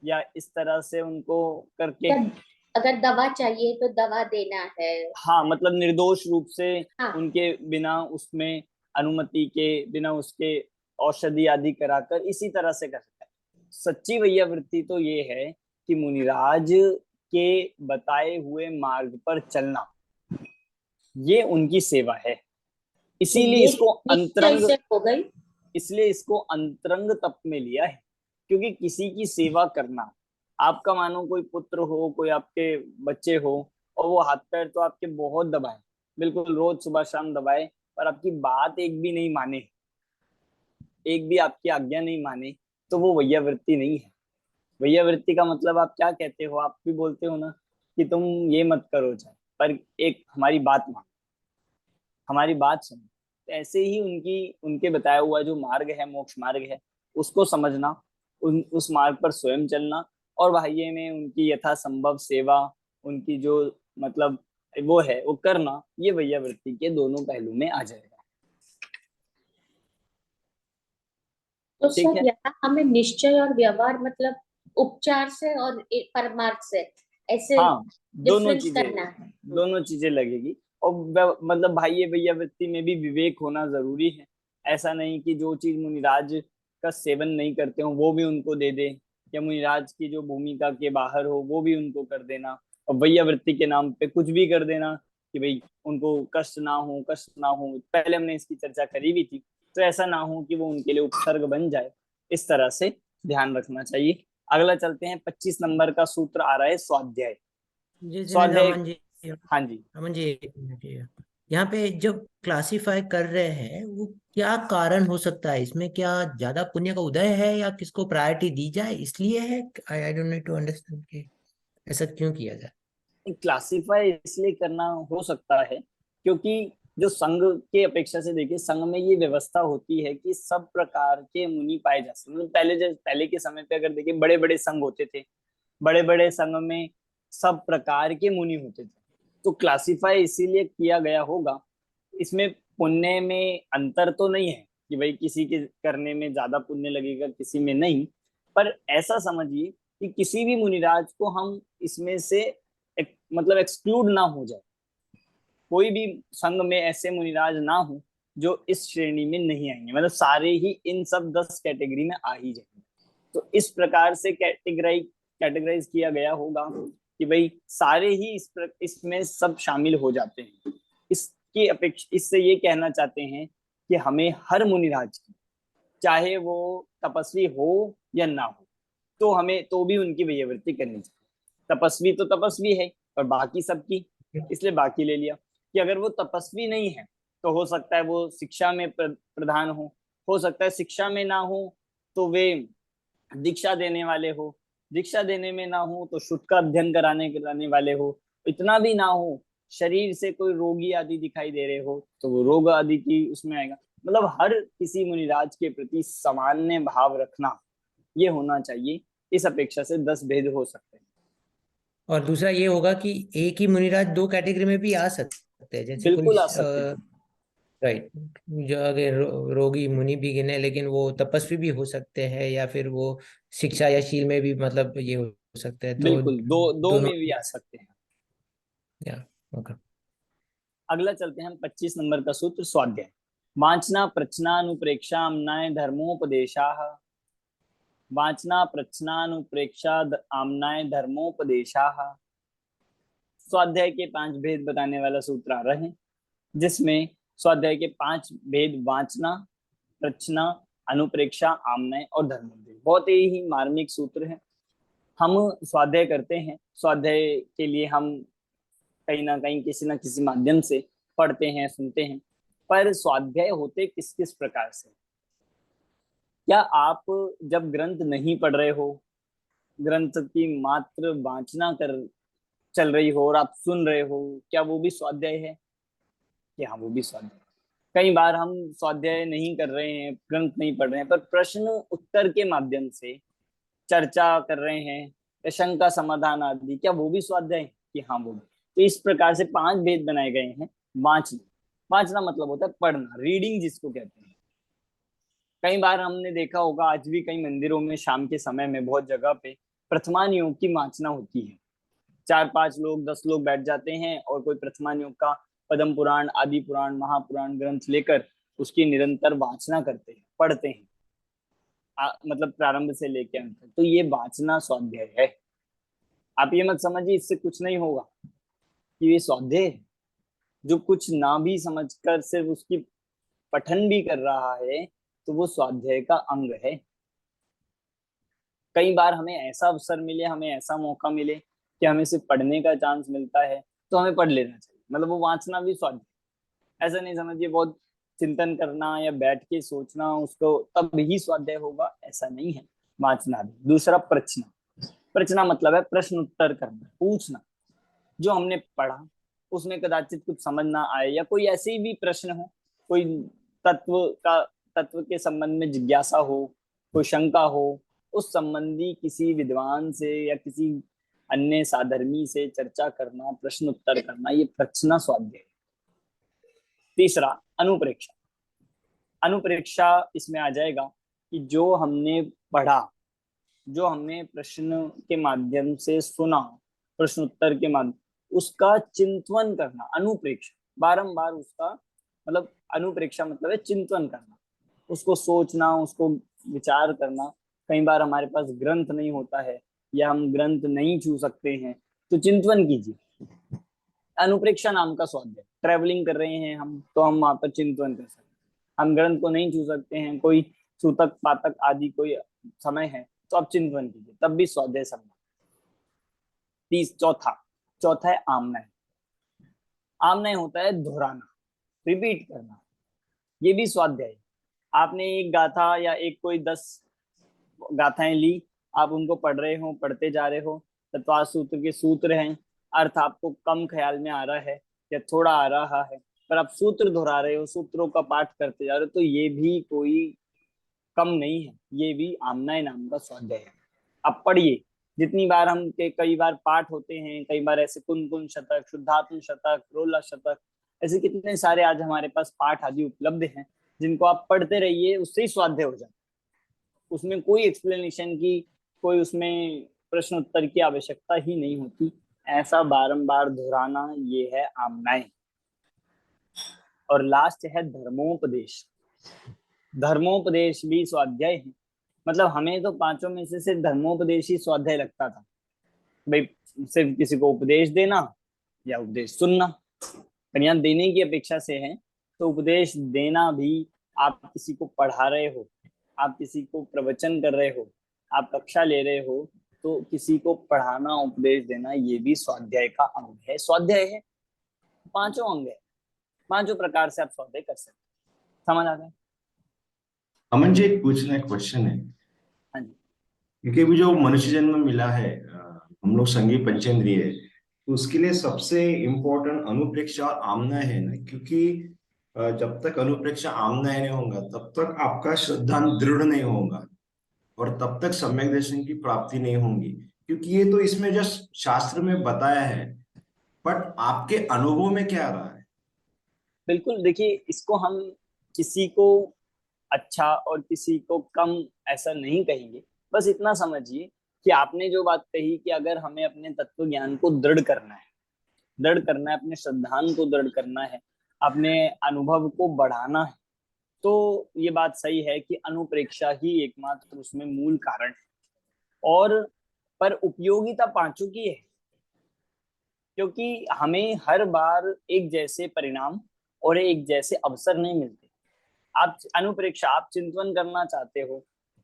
या इस तरह से उनको करके। अगर दवा चाहिए तो दवा देना है। हाँ, मतलब निर्दोष रूप से हाँ। उनके बिना उसमें अनुमति के बिना उसके औषधि आदि कराकर इसी तरह से कर सकता है। सच्ची वैयावृत्ति तो ये है कि मुनिराज के बताए हुए मार्ग पर चलना ये उनकी सेवा है। इसीलिए ये इसको निश्चय अंतरंग, से हो गई। इसलिए इसको अंतरंग तप में लिया है। क्योंकि किसी की सेवा करना, आपका मानो कोई पुत्र हो, कोई आपके बच्चे हो, और वो हाथ पैर तो आपके बहुत दबाए, बिल्कुल रोज सुबह शाम दबाए, पर आपकी बात एक भी नहीं माने, एक भी आपकी आज्ञा नहीं माने, तो वो वैयावृत्ति नहीं है। वैयावृत्ति का मतलब आप क्या कहते हो, आप भी बोलते हो ना कि तुम ये मत करो चाहे, पर एक हमारी बात मान, हमारी बात सुनो। तो ऐसे ही उनकी, उनके बताया हुआ जो मार्ग है, मोक्ष मार्ग है, उसको समझना, उस मार्ग पर स्वयं चलना, और बाह्य में उनकी यथासंभव सेवा, उनकी जो मतलब वो है वो करना, ये वैयावृत्ति के दोनों पहलू में आ जाएगा। तो ठीक सर है। यहाँ हमें निश्चय और व्यवहार मतलब उपचार से और परमार्थ से ऐसे हाँ, दोनों डिफरेंस चीजें, करना है। दोनों चीजें लगेगी। और मतलब भाई वैयावृत्ति में भी विवेक होना जरूरी है। ऐसा नहीं कि जो चीज मुनिराज का सेवन नहीं करते हो वो भी उनको दे दे, या मुनिराज की जो भूमिका के बाहर हो वो भी उनको कर देना, और वैयावृत्ति के नाम पे कुछ भी कर देना कि भाई उनको कष्ट ना हो, कष्ट ना हो। पहले हमने इसकी चर्चा करी भी थी, तो ऐसा ना हो कि वो उनके लिए उपसर्ग बन जाए, इस तरह से ध्यान रखना चाहिए। अगला चलते हैं, 25 नंबर का सूत्र आ रहा है स्वाध्याय। जी जी स्वाध्याय, अमन जी। हाँ जी। अमन जी एक मिनट, यहाँ पे जब क्लासिफाई कर रहे हैं वो क्या कारण हो सकता है इसमें? क्या ज्यादा पुण्य का उदय है या किसको प्रायोरिटी दी जाए इसलिए है? I don't need to understand कि ऐसा क्यों किया जाए। क्लासिफाई इसलिए करना हो सकता है क्योंकि जो संघ के अपेक्षा से देखिए, संघ में ये व्यवस्था होती है कि सब प्रकार के मुनि पाए जा सकते। मतलब पहले के समय पे अगर देखिए, बड़े बड़े संघ होते थे, बड़े बड़े संघ में सब प्रकार के मुनि होते थे, तो क्लासिफाई इसीलिए किया गया होगा। इसमें पुण्य में अंतर तो नहीं है कि भाई किसी के करने में ज्यादा पुण्य लगेगा, किसी में नहीं, पर ऐसा समझिए कि किसी भी मुनिराज को हम इसमें से मतलब एक्सक्लूड ना हो जाए। कोई भी संघ में ऐसे मुनिराज ना हो जो इस श्रेणी में नहीं आएंगे, मतलब सारे ही इन सब 10 कैटेगरी में आ ही जाएंगे। तो इस प्रकार से कैटेगराइज किया गया होगा कि भाई सारे ही इसमें सब शामिल हो जाते हैं। इसकी अपेक्षा, इससे ये कहना चाहते हैं कि हमें हर मुनिराज की, चाहे वो तपस्वी हो या ना हो, तो हमें तो भी उनकी वैयावृत्ति करनी चाहिए। तपस्वी तो तपस्वी है, पर बाकी सबकी, इसलिए बाकी ले लिया। कि अगर वो तपस्वी नहीं है तो हो सकता है वो शिक्षा में प्रधान हो सकता है शिक्षा में ना हो तो वे दीक्षा देने वाले हो, दीक्षा देने में ना हो तो शुद्ध का अध्ययन कराने वाले हो, इतना भी ना हो शरीर से कोई रोगी आदि दिखाई दे रहे हो तो वो रोग आदि की उसमें आएगा। मतलब हर किसी मुनिराज के प्रति सामान्य भाव रखना, ये होना चाहिए। इस अपेक्षा से 10 भेद हो सकते हैं। और दूसरा ये होगा कि एक ही मुनिराज दो कैटेगरी में भी आ सकते हैं, जैसे कोई बिल्कुल आ सकते हैं। राइट, जो अगर रोगी मुनि भी गिने लेकिन वो तपस्वी भी हो सकते हैं, या फिर वो शिक्षा या शील में भी मतलब ये हो सकते हैं, तो बिल्कुल दो दो दोनों। में भी आ सकते हैं। या ओके। अगला चलते हैं हम 25 नंबर का सूत्र स्वाध्याय। वांछना प्रच्छनानुप्रेक्षा आम्नाय धर्मोपदेशा, वांछना प्रच्छनानुप्रेक्षा आम्नाय धर्मोपदेशा। स्वाध्याय के 5 भेद बताने वाला सूत्र आ रहे हैं, जिसमें स्वाध्याय के 5 भेद वांछना, प्रच्छना, अनुप्रेक्षा, आम्नाय और धर्मोपदेश, बहुत ही मार्मिक सूत्र है। हम स्वाध्याय करते हैं, स्वाध्याय के लिए हम कहीं ना कहीं किसी ना किसी माध्यम से पढ़ते हैं, सुनते हैं, पर स्वाध्याय होते किस किस प्रकार से? क्या आप जब ग्रंथ नहीं पढ़ रहे हो, ग्रंथ की मात्र वाचना कर चल रही हो और आप सुन रहे हो, क्या वो भी स्वाध्याय है? कि हाँ, वो भी स्वाध्याय। कई बार हम स्वाध्याय नहीं कर रहे हैं, ग्रंथ नहीं पढ़ रहे हैं, पर प्रश्न उत्तर के माध्यम से चर्चा कर रहे हैं या शंका समाधान आदि, क्या वो भी स्वाध्याय? कि हाँ, वो भी। तो इस प्रकार से 5 भेद बनाए गए हैं। वांचना, वांचना मतलब होता है पढ़ना, रीडिंग जिसको कहते हैं। कई बार हमने देखा होगा, आज भी कई मंदिरों में शाम के समय में बहुत जगह पे प्रथमान योग की वाचना होती है। 4-5 लोग, 10 लोग बैठ जाते हैं और कोई प्रथमान योग का पद्म पुराण, आदि पुराण, महापुराण ग्रंथ लेकर उसकी निरंतर वाचना करते हैं, पढ़ते हैं, मतलब प्रारंभ से लेकर अंत तक। तो ये वाचना स्वाध्याय है। आप ये मत समझिए इससे कुछ नहीं होगा कि ये स्वाध्याय है। जो कुछ ना भी समझकर सिर्फ उसकी पठन भी कर रहा है तो वो स्वाध्याय का अंग है। कई बार हमें ऐसा अवसर मिले, हमें ऐसा मौका मिले कि हमें सिर्फ पढ़ने का चांस मिलता है तो हमें पढ़ लेना चाहिए, मतलब वो वांचना भी स्वाध्याय। ऐसा नहीं समझिए बहुत चिंतन करना या बैठ के सोचना उसको तब ही स्वाध्याय होगा, ऐसा नहीं है। वांचना भी। दूसरा प्रश्न। प्रश्न मतलब है प्रश्न उत्तर करना, पूछना। जो हमने पढ़ा उसमें कदाचित कुछ समझ ना आए या कोई ऐसे भी प्रश्न हो, कोई तत्व के संबंध में जिज्ञासा हो, कोई शंका हो, उस संबंधी किसी विद्वान से या किसी अन्य साधर्मी से चर्चा करना, प्रश्न उत्तर करना, ये प्रश्न स्वाध्याय। तीसरा अनुप्रेक्षा। अनुप्रेक्षा इसमें आ जाएगा कि जो हमने पढ़ा, जो हमने प्रश्न के माध्यम से सुना, प्रश्न उत्तर के माध्यम, उसका चिंतन करना। अनुप्रेक्षा बारंबार उसका मतलब अनुप्रेक्षा मतलब है चिंतन करना, उसको सोचना, उसको विचार करना। कई बार हमारे पास ग्रंथ नहीं होता है या हम ग्रंथ नहीं छू सकते हैं तो चिंतन कीजिए। अनुप्रेक्षा नाम का स्वाध्याय। ट्रेवलिंग कर रहे हैं हम तो हम वहां पर चिंतन कर सकते हैं। हम ग्रंथ को नहीं छू सकते हैं, कोई सूतक पातक आदि कोई समय है तो आप चिंतन कीजिए, तब भी स्वाध्याय संभव। चौथा है आमनय। आमनय होता है दोहराना, रिपीट करना, ये भी स्वाध्याय। आपने एक गाथा या एक कोई 10 गाथाएं ली, आप उनको पढ़ रहे हो, पढ़ते जा रहे हो, तत्वार्थ सूत्र के सूत्र हैं, अर्थ आपको कम ख्याल में आ रहा है या थोड़ा आ रहा है, पर आप सूत्र दोहरा रहे हो, सूत्रों का पाठ करते जा रहे हो, तो ये भी कोई कम नहीं है, ये भी आमनय नाम का स्वाध्याय है। अब पढ़िए, जितनी बार हम के कई बार पाठ होते हैं, कई बार ऐसे कुन शतक, शुद्धात्म शतक, रोला शतक, ऐसे कितने सारे आज हमारे पास पाठ आदि उपलब्ध हैं जिनको आप पढ़ते रहिए, उससे ही स्वाध्याय हो जाए। उसमें कोई एक्सप्लेनेशन की, कोई उसमें प्रश्न उत्तर की आवश्यकता ही नहीं होती। ऐसा बारंबार दोहराना, ये है आमनय। और लास्ट है धर्मोपदेश। धर्मोपदेश भी स्वाध्याय है। मतलब हमें तो पांचों में से सिर्फ धर्मोपदेश ही स्वाध्याय लगता था, भाई सिर्फ किसी को उपदेश देना या उपदेश सुनना। पर यहाँ देने की अपेक्षा से है तो उपदेश देना भी, आप किसी को पढ़ा रहे हो, आप किसी को प्रवचन कर रहे हो, आप कक्षा ले रहे हो, तो किसी को पढ़ाना, उपदेश देना, ये भी स्वाध्याय का अंग है। स्वाध्याय है, पांचों अंग है, पांचों प्रकार से आप स्वाध्याय कर सकते। समझ आ गया? अमन जी, एक पूछना एक क्वेश्चन है। हाँ जी। क्योंकि अभी जो मनुष्य जन्म मिला है, हम लोग संगी पंचेंद्रिय है, तो उसके लिए सबसे इम्पोर्टेंट अनुप्रेक्षा और आमनय है ना। क्योंकि जब तक अनुप्रेक्षा आमनय नहीं होगा तब तक आपका श्रद्धा दृढ़ नहीं होगा और तब तक सम्यक दर्शन की प्राप्ति नहीं होगी। क्योंकि ये तो इसमें जस्ट शास्त्र में बताया है, बट आपके अनुभव में क्या रहा है? बिल्कुल, देखिए इसको हम किसी को अच्छा और किसी को कम ऐसा नहीं कहेंगे। बस इतना समझिए कि आपने जो बात कही कि अगर हमें अपने तत्व ज्ञान को दृढ़ करना है, दृढ़ करना है, अपने श्रद्धान को दृढ़ करना है, अपने अनुभव को बढ़ाना है, तो ये बात सही है कि अनुप्रेक्षा ही एकमात्र उसमें मूल कारण है। और पर उपयोगिता पांचों की है, क्योंकि हमें हर बार एक जैसे परिणाम और एक जैसे अवसर नहीं मिलते। आप अनुप्रेक्षा, आप चिंतन करना चाहते हो,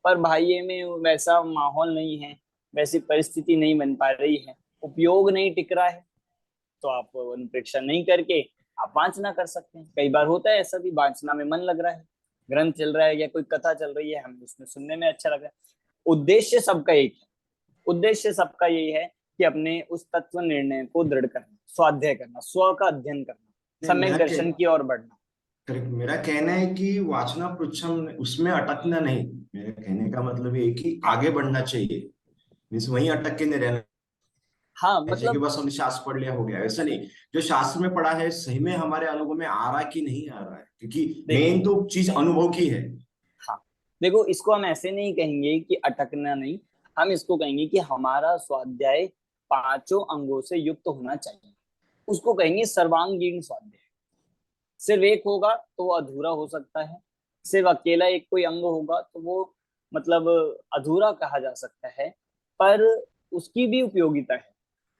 पर भाई में वैसा माहौल नहीं है, वैसी परिस्थिति नहीं बन पा रही है, उपयोग नहीं टिक रहा है, तो आप अनुप्रेक्षा नहीं करके आप वांचना कर सकते हैं। कई बार होता है ऐसा भी, वांचना में मन लग रहा है, ग्रंथ चल रहा है या कोई कथा चल रही है, हमें उसमें सुनने में अच्छा लग रहा है। उद्देश्य सबका एक है, उद्देश्य सबका यही है कि अपने उस तत्व निर्णय को दृढ़ करना, स्वाध्याय करना, स्व का अध्ययन करना, सम्यक दर्शन की ओर बढ़ना। करेक्ट। मेरा कहना है कि वाचना पृच्छम उसमें अटकना नहीं। मेरे कहने का मतलब ये है कि आगे बढ़ना चाहिए, मीन्स वहीं अटक के नहीं रहना हाँ चाहिए कि मतलब बस हमने शास्त्र पढ़ लिया हो गया। ऐसा नहीं, जो शास्त्र में पढ़ा है सही में हमारे अनुभव में आ रहा है कि नहीं आ रहा है, क्योंकि मेन तो चीज अनुभव की है। हाँ देखो, इसको हम ऐसे नहीं कहेंगे कि अटकना नहीं, हम इसको कहेंगे कि हमारा स्वाध्याय पांचों अंगों से युक्त होना चाहिए। उसको कहेंगे सर्वांगीण स्वाध्याय। सिर्फ एक होगा तो वो अधूरा हो सकता है, सिर्फ अकेला एक कोई अंग होगा तो वो मतलब अधूरा कहा जा सकता है, पर उसकी भी उपयोगिता है।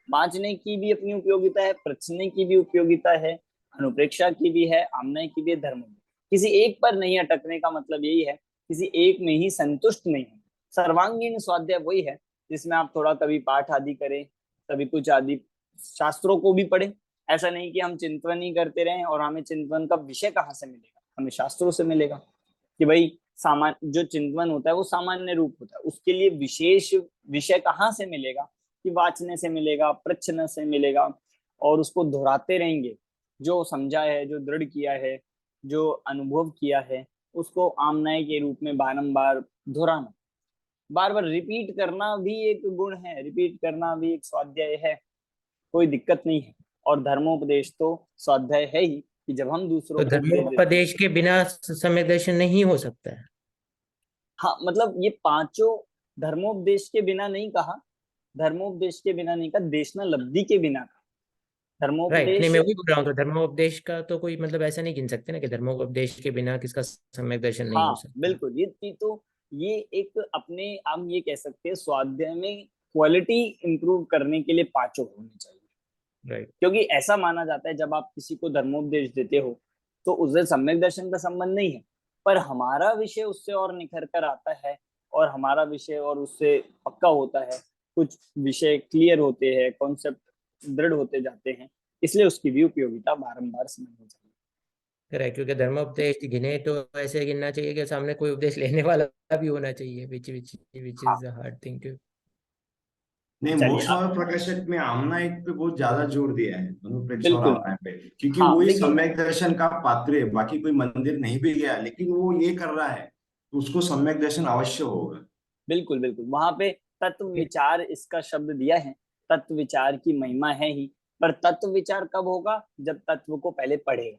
वांचने की भी अपनी उपयोगिता है, पृच्छने की भी उपयोगिता है, अनुप्रेक्षा की भी है, आमनय की भी है, धर्म की। किसी एक पर नहीं अटकने का मतलब यही है, किसी एक में ही संतुष्ट नहीं है। सर्वांगीण स्वाध्याय वही है जिसमें आप थोड़ा कभी पाठ आदि करें, कभी कुछ आदि शास्त्रों को भी पढ़ें। ऐसा नहीं कि हम चिंतन ही करते रहें और हमें चिंतन का विषय कहाँ से मिलेगा, हमें शास्त्रों से मिलेगा। कि भाई सामान्य जो चिंतन होता है वो सामान्य रूप होता है, उसके लिए विशेष विषय कहाँ से मिलेगा, कि वाचने से मिलेगा, प्रच्छन से मिलेगा, और उसको दोहराते रहेंगे। जो समझा है, जो दृढ़ किया है, जो अनुभव किया है, उसको आमनय के रूप में बारंबार दोहराना, बार बार रिपीट करना भी एक गुण है, रिपीट करना भी एक स्वाध्याय है, कोई दिक्कत नहीं है। और धर्मोपदेश तो स्वाध्याय है ही, कि जब हम दूसरों तो को उपदेश देते हैं। धर्मोपदेश के बिना सम्यक दर्शन नहीं हो सकता है। हाँ, मतलब ये पांचों धर्मोपदेश के बिना नहीं कहा, धर्मोपदेश के बिना नहीं कहा, देशनालब्धि के बिना कहा। राइट, नहीं धर्मोपदेश, मैं वही बोल रहा हूँ। तो धर्मोपदेश का तो कोई मतलब ऐसा नहीं गिन सकते ना कि धर्मोपदेश के बिना किसका सम्यक दर्शन नहीं हो हाँ सकता। बिल्कुल, ये तो ये एक अपने हम ये कह सकते हैं स्वाध्याय में क्वालिटी इंप्रूव करने के लिए पांचों होने चाहिए। राइट, क्योंकि ऐसा माना जाता है जब आप किसी को धर्मोपदेश देते हो तो उससे सम्यक दर्शन का संबंध नहीं है, पर हमारा विषय उससे और निखर कर आता है, और हमारा विषय और उससे पक्का होता है, कुछ विषय क्लियर होते हैं, कॉन्सेप्ट दृढ़ होते जाते हैं, इसलिए उसकी भी उपयोगिता बारंबार समझनी चाहिए। करेक्ट। क्योंकि धर्मोपदेश गिने तो ऐसे गिनना चाहिए कि सामने कोई उपदेश लेने वाला भी होना चाहिए, विच विच विच हाँ is the hard thing to. नहीं, चलिए मोक्ष आप, और प्रकाशक में आमना एक पे बहुत ज्यादा जोर दिया है, अनुप्रेक्षा और बिल्कुल। आमना पे, क्योंकि हाँ वही देखिए, सम्यक दर्शन का पात्र है। बाकी कोई मंदिर नहीं भी गया लेकिन वो ये कर रहा है तो उसको सम्यक दर्शन अवश्य होगा। बिल्कुल बिल्कुल, वहां पे तत्व विचार इसका शब्द दिया है, तत्व विचार की महिमा है ही। पर तत्व विचार कब होगा, जब तत्व को पहले पढ़ेगा,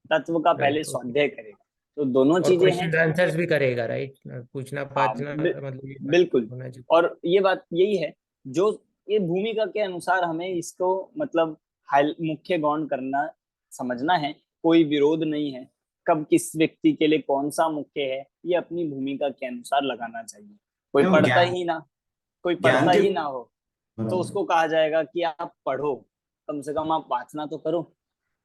तत्व का पहले राइट, ओके। स्वाध्याय करेगा, तो दोनों और चीजें हैं। क्वेश्चन आंसर्स भी करेगा, राइट। पूछना हाँ पाछना मतलब ये बात बिल्कुल। होना चाहिए। और ये बात यही है, जो ये भूमिका के अनुसार हमें इसको मतलब मुख्य गौण करना, समझना है, कोई विरोध नहीं है। कब किस व्यक्ति के लिए कौन सा मुख्य है, ये अपनी भूमिका के अनुसार लगाना चाहिए। कोई नहीं, वो पढ़ता ज्ञान ही ना, कोई ज्ञान पढ़ता के ही ना हो तो उसको कहा जाएगा कि आप पढ़ो, कम से कम आप वाचना तो करो।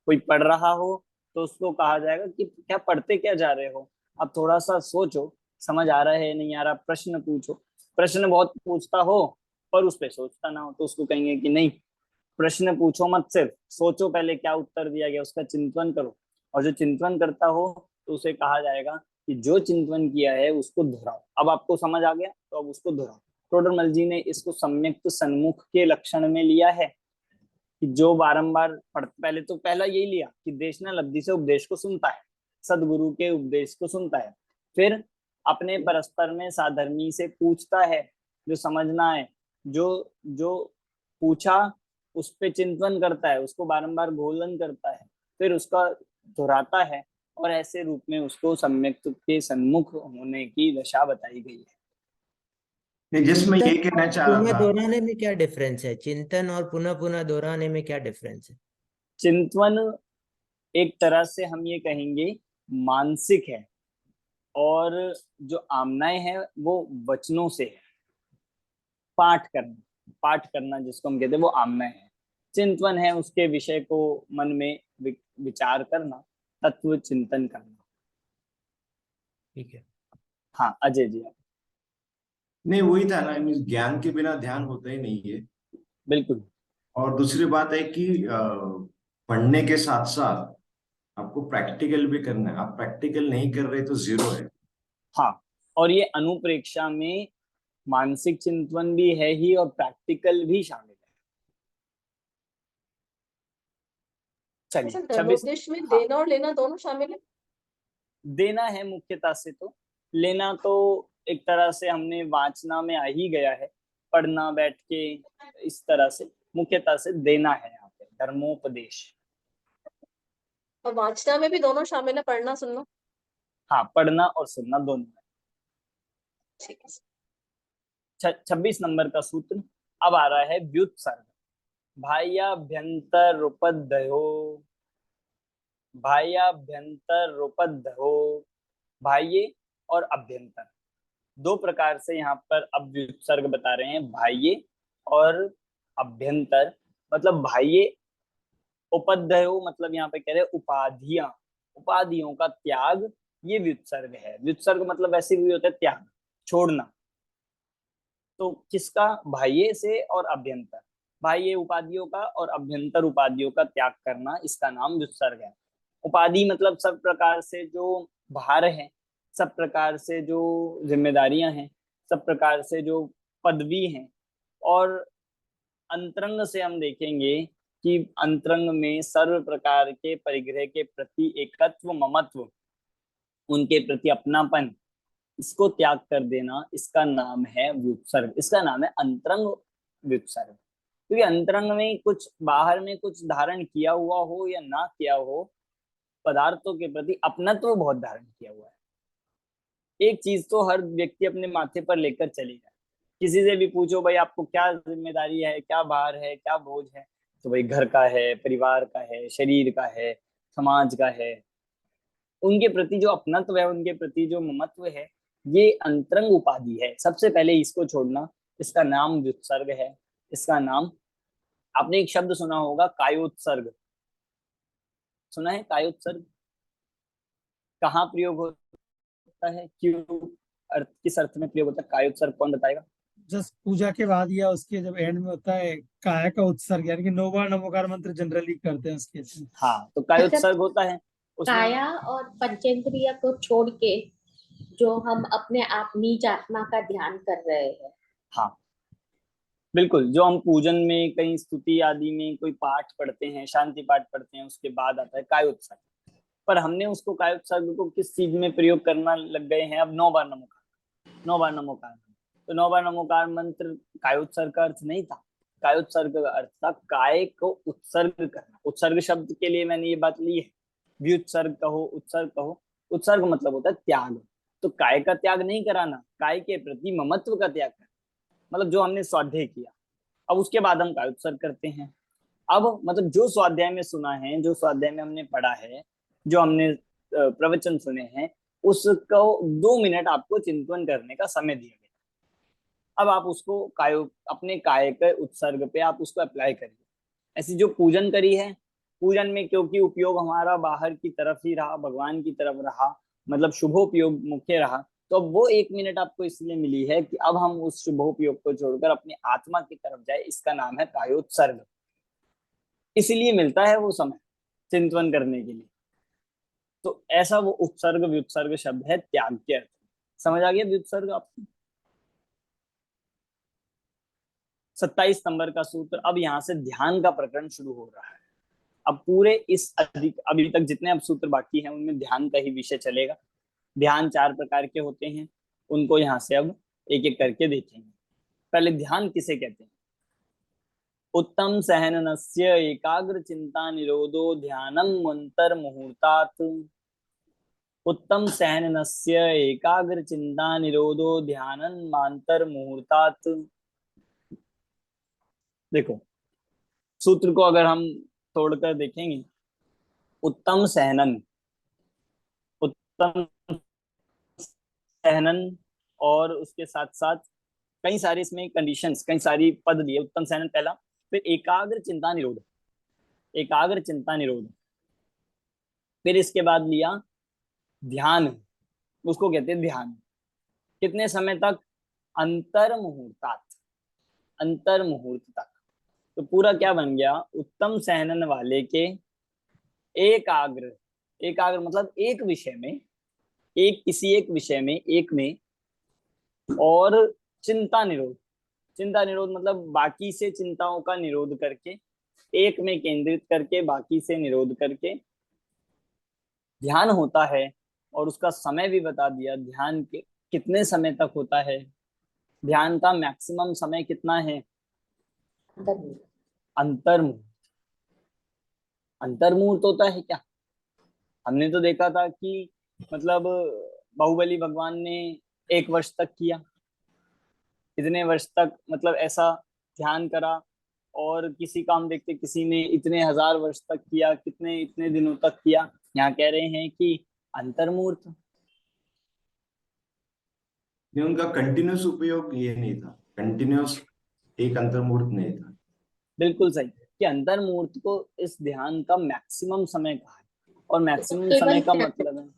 कोई पढ़ रहा हो तो उसको कहा जाएगा कि क्या पढ़ते क्या जा रहे हो, आप थोड़ा सा सोचो, समझ आ रहा है नहीं आ रहा, प्रश्न पूछो। प्रश्न बहुत पूछता हो पर उस पर सोचता ना हो तो उसको कहेंगे कि नहीं, प्रश्न पूछो मत, सिर्फ सोचो पहले क्या उत्तर दिया गया उसका चिंतन करो। और जो चिंतन करता हो तो उसे कहा जाएगा कि जो चिंतन किया है उसको दोहराओ। अब आपको समझ आ गया तो अब उसको दोहराओ। टोडरमल जी ने इसको सम्यक सन्मुख के लक्षण में लिया है, कि जो बारंबार पहले तो पहला यही लिया कि देशनालब्धि से उपदेश को सुनता है, सदगुरु के उपदेश को सुनता है, फिर अपने परस्पर में साधर्मी से पूछता है, जो समझना है, जो जो पूछा उस पे चिंतन करता है, उसको बारंबार घोलन करता है, फिर उसका दोहराता है, और ऐसे रूप में उसको सम्यक के सन्मुख होने की दशा बताई गई है। नहीं, जिसमें ये चिंतन कहना और चाह रहा पुनः था। दोहराने में क्या डिफरेंस है? चिंतन और पुनः पुनः दोहराने में क्या डिफरेंस है? चिंतन एक तरह से हम ये कहेंगे मानसिक है, और जो आमनाएं है वो वचनों से है, पाठ करना जिसको हम कहते हैं वो आमनाएं है। चिंतन है उसके विषय को मन में विचार करना, तत्व चिंतन करना। ठीक है। हाँ अजय जी आप। नहीं, वही था ना, ज्ञान के बिना ध्यान होता ही नहीं है। बिल्कुल। और दूसरी बात है कि पढ़ने के साथ साथ आपको प्रैक्टिकल भी करना है। आप प्रैक्टिकल नहीं कर रहे तो जीरो है। हाँ, और ये अनुप्रेक्षा में मानसिक चिंतन भी है ही और प्रैक्टिकल भी शामिल है। चलिए अच्छा, 26। धर्मोपदेश में हाँ, देना और लेना दोनों शामिल है? देना है मुख्यता से, तो लेना तो एक तरह से हमने वाचना में आ ही गया है, पढ़ना बैठ के, इस तरह से मुख्यता से देना है यहाँ पे धर्मोपदेश। और वाचना में भी दोनों शामिल है, पढ़ना सुनना? हाँ, पढ़ना और सुनना दोनों है। ठीक है। 26 नंबर का सूत्र अब आ रहा है व्युत्सर्ग। बाह्याभ्यंतरोपद्यो, बाह्याभ्यंतरोपद्यो, बाह्य और अभ्यंतर, दो प्रकार से यहाँ पर अब व्युत्सर्ग बता रहे हैं, बाह्य और अभ्यंतर। मतलब बाह्य, उपध्यायो मतलब यहाँ पे कह रहे उपाधियां, उपाधियों का त्याग, ये व्युत्सर्ग है। व्युत्सर्ग मतलब वैसे भी होता है त्याग, छोड़ना। तो किसका? बाह्य से और अभ्यंतर, बाह्य उपाधियों का और अभ्यंतर उपाधियों का त्याग करना, इसका नाम व्युत्सर्ग है। उपाधि मतलब सब प्रकार से जो भार है, सब प्रकार से जो जिम्मेदारियां हैं, सब प्रकार से जो पदवी हैं। और अंतरंग से हम देखेंगे कि अंतरंग में सर्व प्रकार के परिग्रह के प्रति एकत्व, ममत्व, उनके प्रति अपनापन, इसको त्याग कर देना, इसका नाम है व्युत्सर्ग, इसका नाम है अंतरंग व्युत्सर्ग। क्योंकि अंतरंग में कुछ, बाहर में कुछ धारण किया हुआ हो या ना किया हो, पदार्थों के प्रति अपनत्व बहुत धारण किया हुआ है। एक चीज तो हर व्यक्ति अपने माथे पर लेकर चलेगा। किसी से भी पूछो भाई आपको क्या जिम्मेदारी है, क्या भार है, क्या बोझ है, तो भाई घर का है, परिवार का है, शरीर का है, समाज का है। उनके प्रति जो अपनत्व है, उनके प्रति जो ममत्व है, ये अंतरंग उपाधि है। सबसे पहले इसको छोड़ना, इसका नाम व्युत्सर्ग है। इसका नाम, आपने एक शब्द सुना होगा कायोत्सर्ग, सुना है कायोत्सर्ग? कहाँ प्रयोग होता है, क्यों, अर्थ, किस अर्थ में प्रयोग होता है कायोत्सर्ग? कौन बताएगा? जस्ट पूजा के बाद या उसके जब एंड में होता है काय का उत्सर्ग, यानी कि 9 बार नमोकार मंत्र जनरली करते हैं उसके इसमें। हाँ, तो कायोत्सर्ग होता है उसमें। काया और पंचेंद्रिय को छोड़ के जो हम अपने आप नीच आत्मा का ध्यान कर रहे हैं। हाँ बिल्कुल, जो हम पूजन में, कहीं स्तुति आदि में कोई पाठ पढ़ते हैं, शांति पाठ पढ़ते हैं, उसके बाद आता है कायोत्सर्ग। पर हमने उसको कायोत्सर्ग को किस चीज में प्रयोग करना लग गए हैं अब? 9 बार नमोकार, 9 बार नमोकार। तो 9 बार नमोकार मंत्र कायोत्सर्ग का अर्थ नहीं था। कायोत्सर्ग का अर्थ था काय को उत्सर्ग करना। उत्सर्ग शब्द के लिए मैंने ये बात ली है, व्युत्सर्ग कहो, उत्सर्ग कहो। उत्सर्ग मतलब होता है त्याग। तो काय का त्याग नहीं कराना, काय के प्रति ममत्व का त्याग करना, मतलब जो हमने स्वाध्याय किया, अब उसके बाद हम कायोत्सर्ग करते हैं। अब मतलब जो स्वाध्याय में सुना है, जो स्वाध्याय में हमने पढ़ा है, जो हमने प्रवचन सुने हैं, उसको 2 मिनट आपको चिंतन करने का समय दिया गया। अब आप उसको अपने काय के उत्सर्ग पे आप उसको अप्लाई करिए। ऐसी जो पूजन करी है, पूजन में क्योंकि उपयोग हमारा बाहर की तरफ ही रहा, भगवान की तरफ रहा, मतलब शुभोपयोग मुख्य रहा, तो अब वो 1 मिनट आपको इसलिए मिली है कि अब हम उस शुभोपयोग को छोड़कर अपनी आत्मा की तरफ जाए, इसका नाम है कायोत्सर्ग। इसलिए मिलता है वो समय चिंतन करने के लिए। तो ऐसा वो उत्सर्ग व्युत्सर्ग शब्द है त्याग के अर्थ। समझ आ गया व्युत्सर्ग आपको? 27 नंबर का सूत्र। अब यहाँ से ध्यान का प्रकरण शुरू हो रहा है। अब पूरे इस अभी तक जितने अब सूत्र बाकी हैं उनमें ध्यान का ही विषय चलेगा। ध्यान 4 प्रकार के होते हैं, उनको यहाँ से अब एक एक करके देखेंगे। पहले ध्यान किसे कहते हैं? उत्तम सहननस्य एकाग्र चिंता निरोधो ध्यानम मंतर मुहूर्तात्। उत्तम सहननस्य एकाग्र चिंता निरोधो ध्यानम मांतर मुहूर्तात्। देखो सूत्र को अगर हम तोड़कर देखेंगे, उत्तम सहनन, उत्तम सहनन, और उसके साथ साथ कई सारे इसमें कंडीशंस, कई सारी पद दिए। उत्तम सहनन पहला, फिर एकाग्र चिंता निरोध, एकाग्र चिंता निरोध, फिर इसके बाद लिया ध्यान, उसको कहते हैं ध्यान। कितने समय तक? अंतर मुहूर्तात, अंतर मुहूर्त तक। तो पूरा क्या बन गया? उत्तम सहनन वाले के एकाग्र, एकाग्र मतलब एक विषय में, एक किसी एक विषय में, एक में, और चिंता निरोध, चिंता निरोध मतलब बाकी से चिंताओं का निरोध करके, एक में केंद्रित करके बाकी से निरोध करके ध्यान होता है। और उसका समय भी बता दिया, ध्यान के कितने समय तक होता है, ध्यान का मैक्सिमम समय कितना है? अंतर्मुहूर्त। अंतर्मुहूर्त होता है क्या? हमने तो देखा था कि मतलब बाहुबली भगवान ने 1 वर्ष तक किया, इतने वर्ष तक मतलब ऐसा ध्यान करा। और किसी काम देखते किसी ने इतने 1000 वर्ष तक किया, कितने इतने दिनों तक किया। यहाँ कह रहे हैं कि अंतर्मुहूर्त। ये उनका कंटिन्यूस उपयोग ये नहीं था, कंटिन्यूस एक अंतर्मुहूर्त नहीं था। बिल्कुल सही। कि अंतर मुहूर्त को इस ध्यान का मैक्सिमम समय कहा है। और मैक्सिमम केवल समय का ध्यान। मतलब है,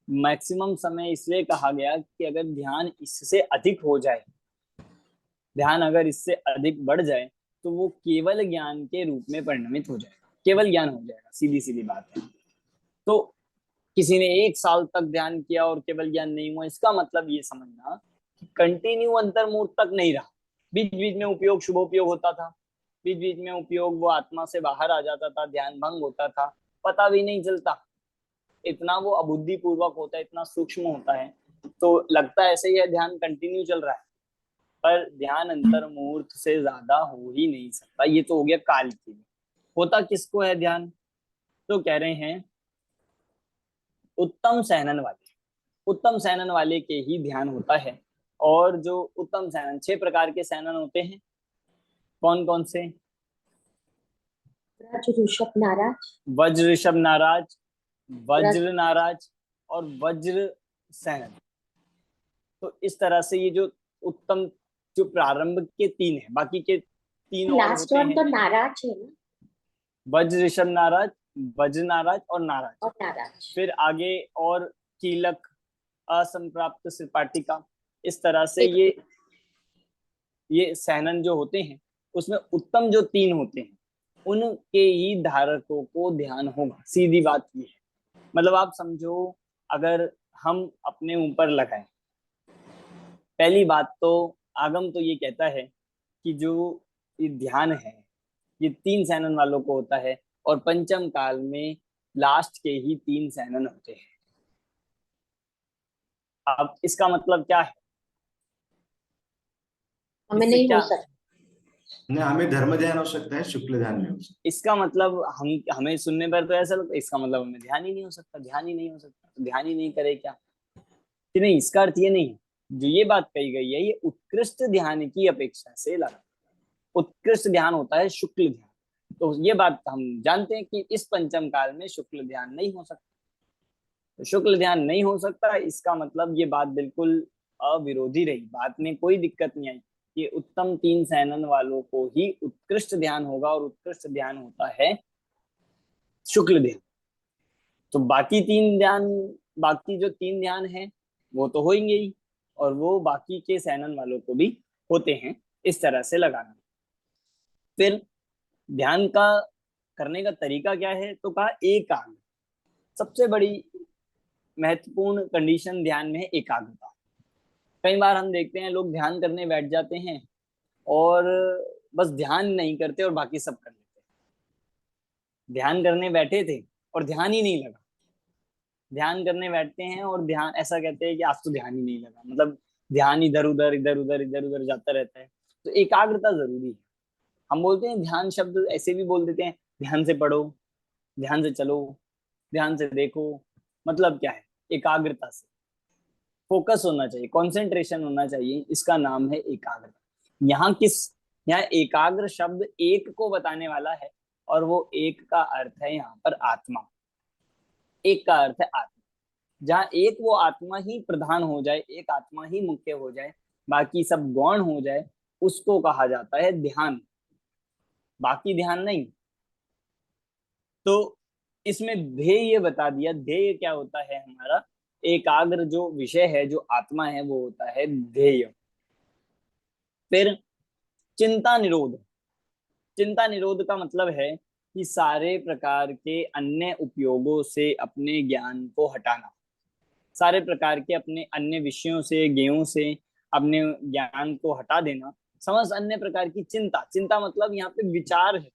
मैक्सिमम समय इसलिए कहा गया कि अगर ध्यान इससे अधिक हो जाए, ध्यान अगर इससे अधिक बढ़ जाए तो वो केवल ज्ञान के रूप में परिणमित हो जाएगा, केवल ज्ञान हो जाएगा, सीधी सीधी बात है। तो किसी ने 1 साल तक ध्यान किया और केवल ज्ञान नहीं हुआ, इसका मतलब ये समझना कि कंटिन्यू अंतर मुहूर्त तक नहीं रहा, बीच बीच में उपयोग शुभोपयोग होता था, बीच बीच में उपयोग वो आत्मा से बाहर आ जाता था, ध्यान भंग होता था, पता भी नहीं चलता, इतना वो अबुद्धि पूर्वक होता है, इतना सूक्ष्म होता है, तो लगता है ऐसे ही है ध्यान कंटिन्यू चल रहा है, पर ध्यान अंतर मुहूर्त से ज्यादा हो ही नहीं सकता। ये तो हो गया काल के लिए। होता किसको है ध्यान? तो कह रहे हैं उत्तम सैनन वाले, उत्तम सैनन वाले के ही ध्यान होता है। और जो उत्तम सैनन, 6 प्रकार के सैनन होते हैं, कौन कौन से? ऋषभ नाराज, वज्र ऋषभ नाराज, वज्र नाराज और वज्र सैनन। तो इस तरह से ये जो उत्तम, जो प्रारंभ के 3 है, बाकी के 3 और लास्ट होते वन तो हैं नाराज है ना, वज्र ऋषभ नाराज, वज्र नाराज और नाराज। और नाराज। फिर आगे और कीलक, असंप्राप्त सिपाटिका, इस तरह से ये सैनन जो होते हैं, उसमें उत्तम जो 3 होते हैं उनके ही धारकों को ध्यान होगा। सीधी बात ये है, मतलब आप समझो, अगर हम अपने ऊपर लगाएं, पहली बात तो आगम तो ये कहता है कि जो ये ध्यान है ये 3 सैनन वालों को होता है, और पंचम काल में लास्ट के ही 3 सैनन होते हैं। अब इसका मतलब क्या है? हमें इससे नहीं क्या, हो सकता। नहीं, हमें धर्म ध्यान हो सकता है, शुक्ल ध्यान नहीं हो सकता। इसका मतलब हमें सुनने पर तो ऐसा लगता है, इसका मतलब हमें ध्यान ही नहीं हो सकता, ध्यान ही नहीं हो सकता, तो ध्यान ही नहीं करे क्या? कि नहीं, इसका अर्थ ये नहीं है। जो ये बात कही गई है, ये उत्कृष्ट ध्यान की अपेक्षा से लगा। उत्कृष्ट ध्यान होता है शुक्ल ध्यान। तो ये बात हम जानते हैं कि इस पंचम काल में शुक्ल ध्यान नहीं हो सकता। तो शुक्ल ध्यान नहीं हो सकता, इसका मतलब ये बात बिल्कुल अविरोधी रही, बात में कोई दिक्कत नहीं आई कि उत्तम 3 सैनन वालों को ही उत्कृष्ट ध्यान होगा, और उत्कृष्ट ध्यान होता है शुक्ल ध्यान। तो बाकी 3 ध्यान, बाकी जो 3 ध्यान है वो तो होंगे ही, और वो बाकी के सैनन वालों को भी होते हैं। इस तरह से लगाना। फिर ध्यान का करने का तरीका क्या है? तो कहा एकाग्र। सबसे बड़ी महत्वपूर्ण कंडीशन ध्यान में है एकाग्रता। कई बार हम देखते हैं लोग ध्यान करने बैठ जाते हैं और बस ध्यान नहीं करते और बाकी सब कर लेते हैं। ध्यान करने बैठे थे और ध्यान ही नहीं लगा, ध्यान करने बैठते हैं और ध्यान, ऐसा कहते हैं कि आज तो ध्यान ही नहीं लगा, मतलब ध्यान इधर उधर इधर उधर इधर उधर जाता रहता है। तो एकाग्रता जरूरी है। हम बोलते हैं ध्यान शब्द ऐसे भी बोल देते हैं, ध्यान से पढ़ो, ध्यान से चलो, ध्यान से देखो। मतलब क्या है? एकाग्रता से फोकस होना चाहिए, कंसंट्रेशन होना चाहिए, इसका नाम है एकाग्रता। यहाँ एकाग्र शब्द एक को बताने वाला है, और वो एक का अर्थ है यहाँ पर आत्मा। एक का अर्थ है आत्मा। जहाँ एक वो आत्मा ही प्रधान हो जाए, एक आत्मा ही मुख्य हो जाए, बाकी सब गौण हो जाए, उसको कहा जाता है ध्यान, बाकी ध्यान नहीं। तो इसमें ध्येय बता दिया। ध्येय क्या होता है हमारा? एकाग्र जो विषय है, जो आत्मा है, वो होता है ध्येय। फिर चिंता निरोध। चिंता निरोध का मतलब है कि सारे प्रकार के अन्य उपयोगों से अपने ज्ञान को हटाना, सारे प्रकार के अपने अन्य विषयों से, ज्ञेयों से अपने ज्ञान को हटा देना। समस्त अन्य प्रकार की चिंता, चिंता मतलब यहाँ पे विचार है,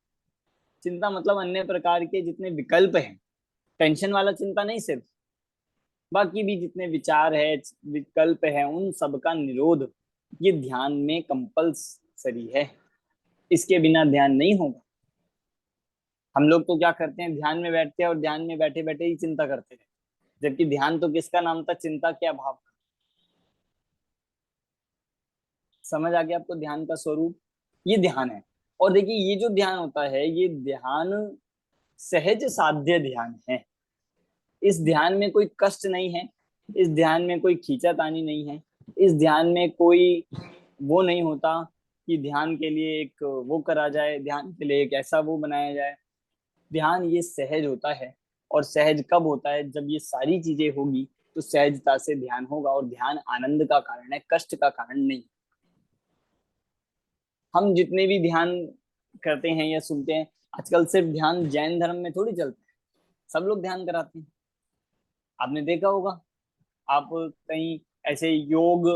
चिंता मतलब अन्य प्रकार के जितने विकल्प हैं, टेंशन वाला चिंता नहीं सिर्फ, बाकी भी जितने विचार है, विकल्प है, उन सब का निरोध ये ध्यान में कंपल्सरी है। इसके बिना ध्यान नहीं होगा। हम लोग तो क्या करते हैं, ध्यान में बैठते हैं और ध्यान में बैठे बैठे ही चिंता करते हैं, जबकि ध्यान तो किसका नाम था? चिंता के अभाव का। समझ आ गया आपको ध्यान का स्वरूप? ये ध्यान है। और देखिए, ये जो ध्यान होता है, ये ध्यान सहज साध्य ध्यान है। इस ध्यान में कोई कष्ट नहीं है, इस ध्यान में कोई खींचातानी नहीं है, इस ध्यान में कोई वो नहीं होता कि ध्यान के लिए एक वो करा जाए, ध्यान के लिए एक ऐसा वो बनाया जाए। ध्यान ये सहज होता है, और सहज कब होता है? जब ये सारी चीजें होगी तो सहजता से ध्यान होगा, और ध्यान आनंद का कारण है, कष्ट का कारण नहीं। हम जितने भी ध्यान करते हैं या सुनते हैं, आजकल सिर्फ ध्यान जैन धर्म में थोड़ी चलता है, सब लोग ध्यान कराते हैं। आपने देखा होगा, आप कहीं ऐसे योग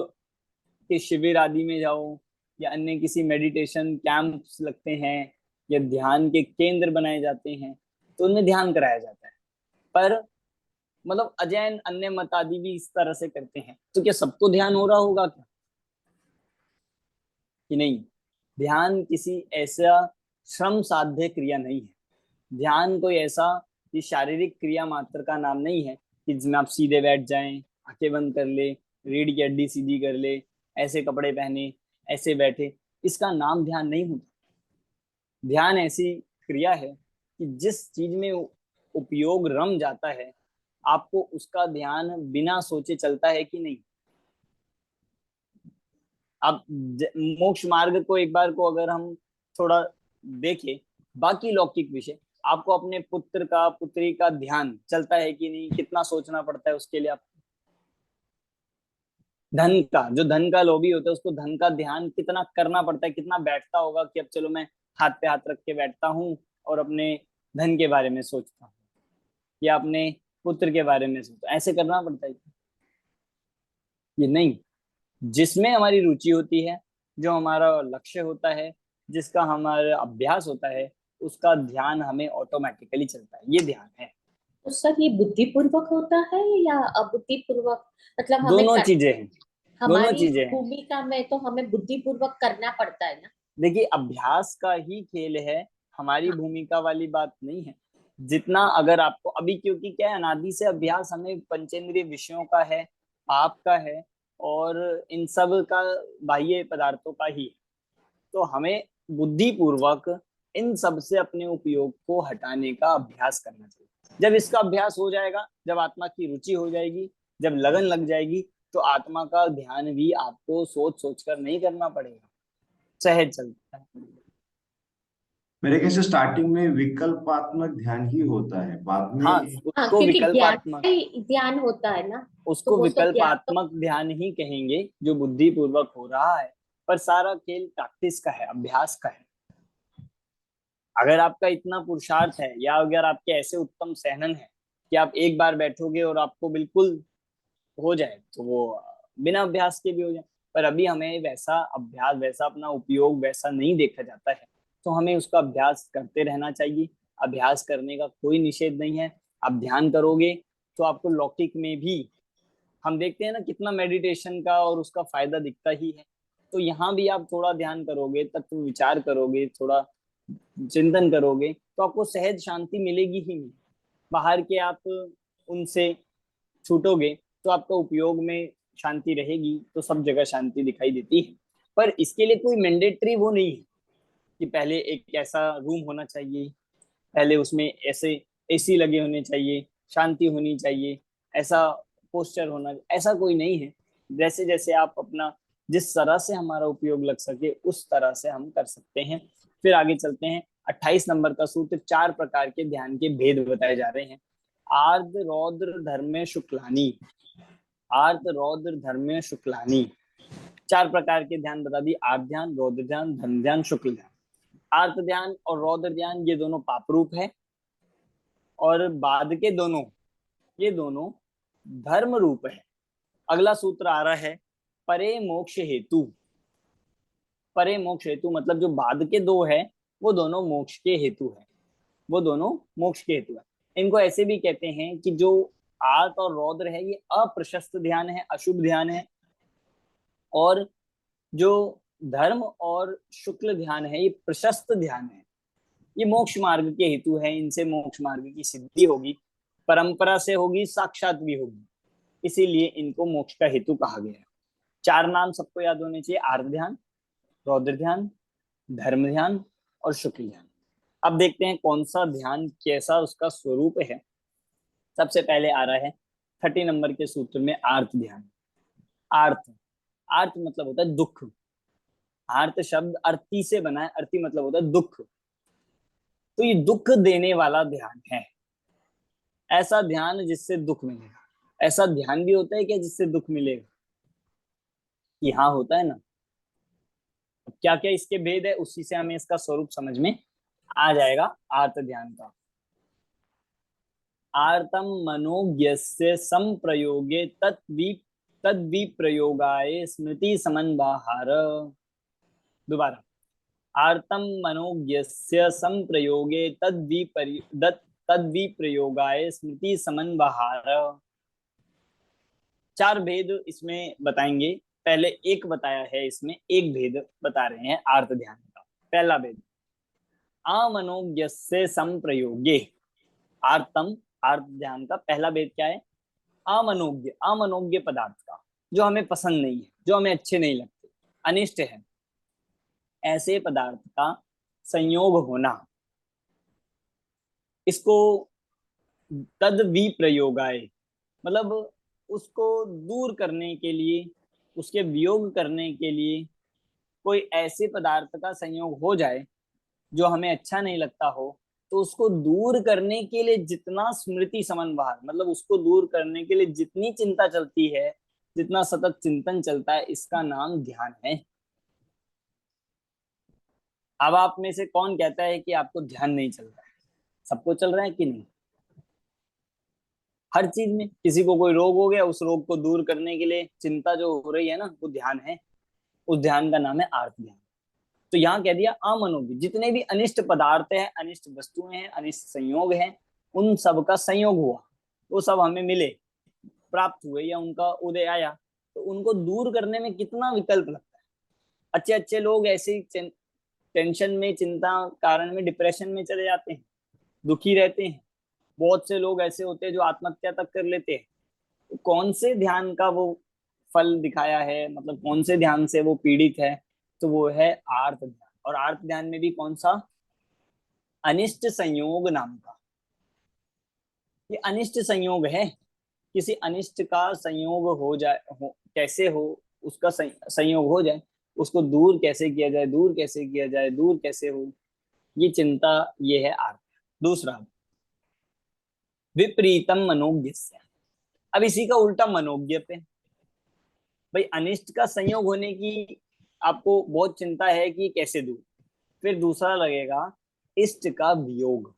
के शिविर आदि में जाओ, या अन्य किसी मेडिटेशन कैंप्स लगते हैं, या ध्यान के केंद्र बनाए जाते हैं, तो उनमें ध्यान कराया जाता है। पर मतलब अजैन अन्य मत आदि भी इस तरह से करते हैं, तो क्या सबको ध्यान हो रहा होगा क्या? कि नहीं। ध्यान किसी ऐसा श्रम साध्य क्रिया नहीं है। ध्यान कोई ऐसा ये शारीरिक क्रिया मात्र का नाम नहीं है कि जिसमें आप सीधे बैठ जाएं, आंखें बंद कर ले, रीढ़ की हड्डी सीधी कर ले, ऐसे कपड़े पहने, ऐसे बैठे, इसका नाम ध्यान नहीं होता। ध्यान ऐसी क्रिया है कि जिस चीज में उपयोग रम जाता है, आपको उसका ध्यान बिना सोचे चलता है कि नहीं। आप मोक्ष मार्ग को एक बार को अगर हम थोड़ा देखें, बाकी लौकिक विषय, आपको अपने पुत्र का पुत्री का ध्यान चलता है कि नहीं, कितना सोचना पड़ता है उसके लिए आपको। धन का, जो धन का लोभी होता है, उसको धन का ध्यान कितना करना पड़ता है, कितना बैठता होगा कि अब चलो मैं हाथ पे हाथ रख के बैठता हूँ और अपने धन के बारे में सोचता हूँ, या अपने पुत्र के बारे में सोचता, ऐसे करना पड़ता है। ये नहीं, जिसमें हमारी रुचि होती है, जो हमारा लक्ष्य होता है, जिसका हमारा अभ्यास होता है, उसका ध्यान हमें ऑटोमेटिकली चलता है। ये ध्यान है। तो सर ये बुद्धिपूर्वक होता है या अबुद्धिपूर्वक? मतलब हमें दोनों चीजें हैं, दोनों हमारी चीजें हैं। भूमिका में तो हमें बुद्धिपूर्वक करना पड़ता है ना। देखिए, अभ्यास का ही खेल है, हमारी हाँ। भूमिका वाली बात नहीं है। जितना अगर आपको अभी, क्योंकि क्या है, अनादि से अभ्यास हमें पंचेंद्रिय विषयों का है, पाप का है, और इन सब का, बाह्य पदार्थों का ही है। तो हमें बुद्धि पूर्वक इन सब से अपने उपयोग को हटाने का अभ्यास करना चाहिए। जब इसका अभ्यास हो जाएगा, जब आत्मा की रुचि हो जाएगी, जब लगन लग जाएगी, तो आत्मा का ध्यान भी आपको सोच सोच कर नहीं करना पड़ेगा, सहज चलता है। मेरे ख्याल से स्टार्टिंग में विकल्पात्मक ध्यान ही होता है, बाद में हाँ, हाँ, उसको क्योंकि ज्ञान विकल्पात्मक, का ही ध्यान होता है ना। तो उसको वो तो ज्ञान तो विकल्पात्मक ध्यान ही कहेंगे, जो बुद्धि पूर्वक हो रहा है। पर सारा खेल प्रैक्टिस का है, अभ्यास का है। अगर आपका इतना पुरुषार्थ है, या अगर आपके ऐसे उत्तम सहनन है कि आप एक बार बैठोगे और आपको बिल्कुल हो जाए, तो वो बिना अभ्यास के भी हो जाए। पर अभी हमें वैसा अभ्यास, वैसा अपना उपयोग वैसा नहीं देखा जाता है, तो हमें उसका अभ्यास करते रहना चाहिए। अभ्यास करने का कोई निषेध नहीं है। आप ध्यान करोगे तो आपको लौकिक में भी, हम देखते हैं ना कितना मेडिटेशन का और उसका फायदा दिखता ही है। तो यहाँ भी आप थोड़ा ध्यान करोगे, तत्व विचार करोगे, थोड़ा चिंतन करोगे, तो आपको सहज शांति मिलेगी ही नहीं। बाहर के आप उनसे छूटोगे तो आपका उपयोग में शांति रहेगी, तो सब जगह शांति दिखाई देती है। पर इसके लिए कोई मैंडेटरी वो नहीं है कि पहले एक ऐसा रूम होना चाहिए, पहले उसमें ऐसे एसी लगे होने चाहिए, शांति होनी चाहिए, ऐसा पोस्टर होना, ऐसा कोई नहीं है। जैसे जैसे आप अपना, जिस तरह से हमारा उपयोग लग सके उस तरह से हम कर सकते हैं। फिर आगे चलते हैं। 28 नंबर का सूत्र, 4 प्रकार के ध्यान के भेद बताए जा रहे हैं। आर्द रौद्र धर्म शुक्लानी, आर्त रौद्र धर्म शुक्लानी, 4 प्रकार के ध्यान बता दी। आर्त ध्यान, रौद्र ध्यान, धर्म ध्यान, शुक्ल ध्यान। आर्त ध्यान और रौद्र ध्यान ये दोनों पाप रूप है, और बाद के दोनों, ये दोनों धर्म रूप है। अगला सूत्र आ रहा है, परे मोक्ष हेतु। परे मोक्ष हेतु मतलब जो बाद के दो है, वो दोनों मोक्ष के हेतु है, वो दोनों मोक्ष के हेतु है। इनको ऐसे भी कहते हैं कि जो आर्त और रौद्र है, ये अप्रशस्त ध्यान है, अशुभ ध्यान है। और जो धर्म और शुक्ल ध्यान है, ये प्रशस्त ध्यान है। ये मोक्ष मार्ग के हेतु है, इनसे मोक्ष मार्ग की सिद्धि होगी, परंपरा से होगी, साक्षात भी होगी, इसीलिए इनको मोक्ष का हेतु कहा गया है। 4 नाम सबको याद होने चाहिए, आर्त ध्यान, रौद्र ध्यान, धर्म ध्यान और शुक्ल ध्यान। अब देखते हैं कौन सा ध्यान कैसा उसका स्वरूप है। सबसे पहले आ रहा है 30 नंबर के सूत्र में आर्त ध्यान। आर्त, आर्त मतलब होता है दुख। आर्त शब्द अर्थी से बना है, अर्थी मतलब होता है दुख, तो ये दुख देने वाला ध्यान है। ऐसा ध्यान जिससे दुख मिलेगा। ऐसा ध्यान भी होता है क्या जिससे दुख मिलेगा? कि हाँ होता है ना। क्या क्या इसके भेद है, उसी से हमें इसका स्वरूप समझ में आ जाएगा आर्त ध्यान का। आर्तम मनोज्ञस्य संप्रयोगे तद्विप्रयोगाय स्मृति समन्वाहार। दोबारा, आर्तम मनोज्ञस्य संप्रयोगे तद्विप्रयोगाय स्मृति समन्वाहार। चार भेद इसमें बताएंगे। पहले एक बताया है, इसमें एक भेद बता रहे हैं आर्त ध्यान का। पहला भेद, अमनोज्ञस्य संप्रयोगे। आर्तम, आर्त ध्यान का पहला भेद क्या है? अमनोज्ञ, अमनोज्ञ पदार्थ का, जो हमें पसंद नहीं है, जो हमें अच्छे नहीं लगते, अनिष्ट है, ऐसे पदार्थ का संयोग होना, इसको तद विप्रयोगाय, मतलब उसको दूर करने के लिए, उसके वियोग करने के लिए कोई ऐसे पदार्थ का संयोग हो जाए जो हमें अच्छा नहीं लगता हो, तो उसको दूर करने के लिए जितना स्मृति समन्वय, मतलब उसको दूर करने के लिए जितनी चिंता चलती है, जितना सतत चिंतन चलता है, इसका नाम ध्यान है। अब आप में से कौन कहता है कि आपको ध्यान नहीं चल रहा है? सबको चल रहा है कि नहीं? हर चीज में। किसी को कोई रोग हो गया, उस रोग को दूर करने के लिए चिंता जो हो रही है ना, वो ध्यान है। उस ध्यान का नाम है आर्त ध्यान। तो यहाँ कह दिया अमनोज्ञ, जितने भी अनिष्ट पदार्थ हैं, अनिष्ट वस्तुएं हैं, अनिष्ट संयोग हैं, उन सब का संयोग हुआ, वो सब हमें मिले, प्राप्त हुए या उनका उदय आया, तो उनको दूर करने में कितना विकल्प लगता है। अच्छे अच्छे लोग ऐसे ही टेंशन में, चिंता कारण में, डिप्रेशन में चले जाते हैं, दुखी रहते हैं। बहुत से लोग ऐसे होते हैं जो आत्महत्या तक कर लेते हैं। तो कौन से ध्यान का वो फल दिखाया है, मतलब कौन से ध्यान से वो पीड़ित है? तो वो है आर्त ध्यान। और आर्त ध्यान में भी कौन सा? अनिष्ट संयोग नाम का। ये अनिष्ट संयोग है। किसी अनिष्ट का संयोग हो जाए, कैसे हो उसका संयोग हो जाए, उसको दूर कैसे किया जाए, दूर कैसे किया जाए, दूर कैसे हो, ये चिंता, ये है आर्त। दूसरा, विपरीतम मनोज्ञ। अब इसी का उल्टा मनोज्ञ पे। भाई अनिष्ट का संयोग होने की आपको बहुत चिंता है कि कैसे दूर। फिर दूसरा लगेगा इष्ट का वियोग।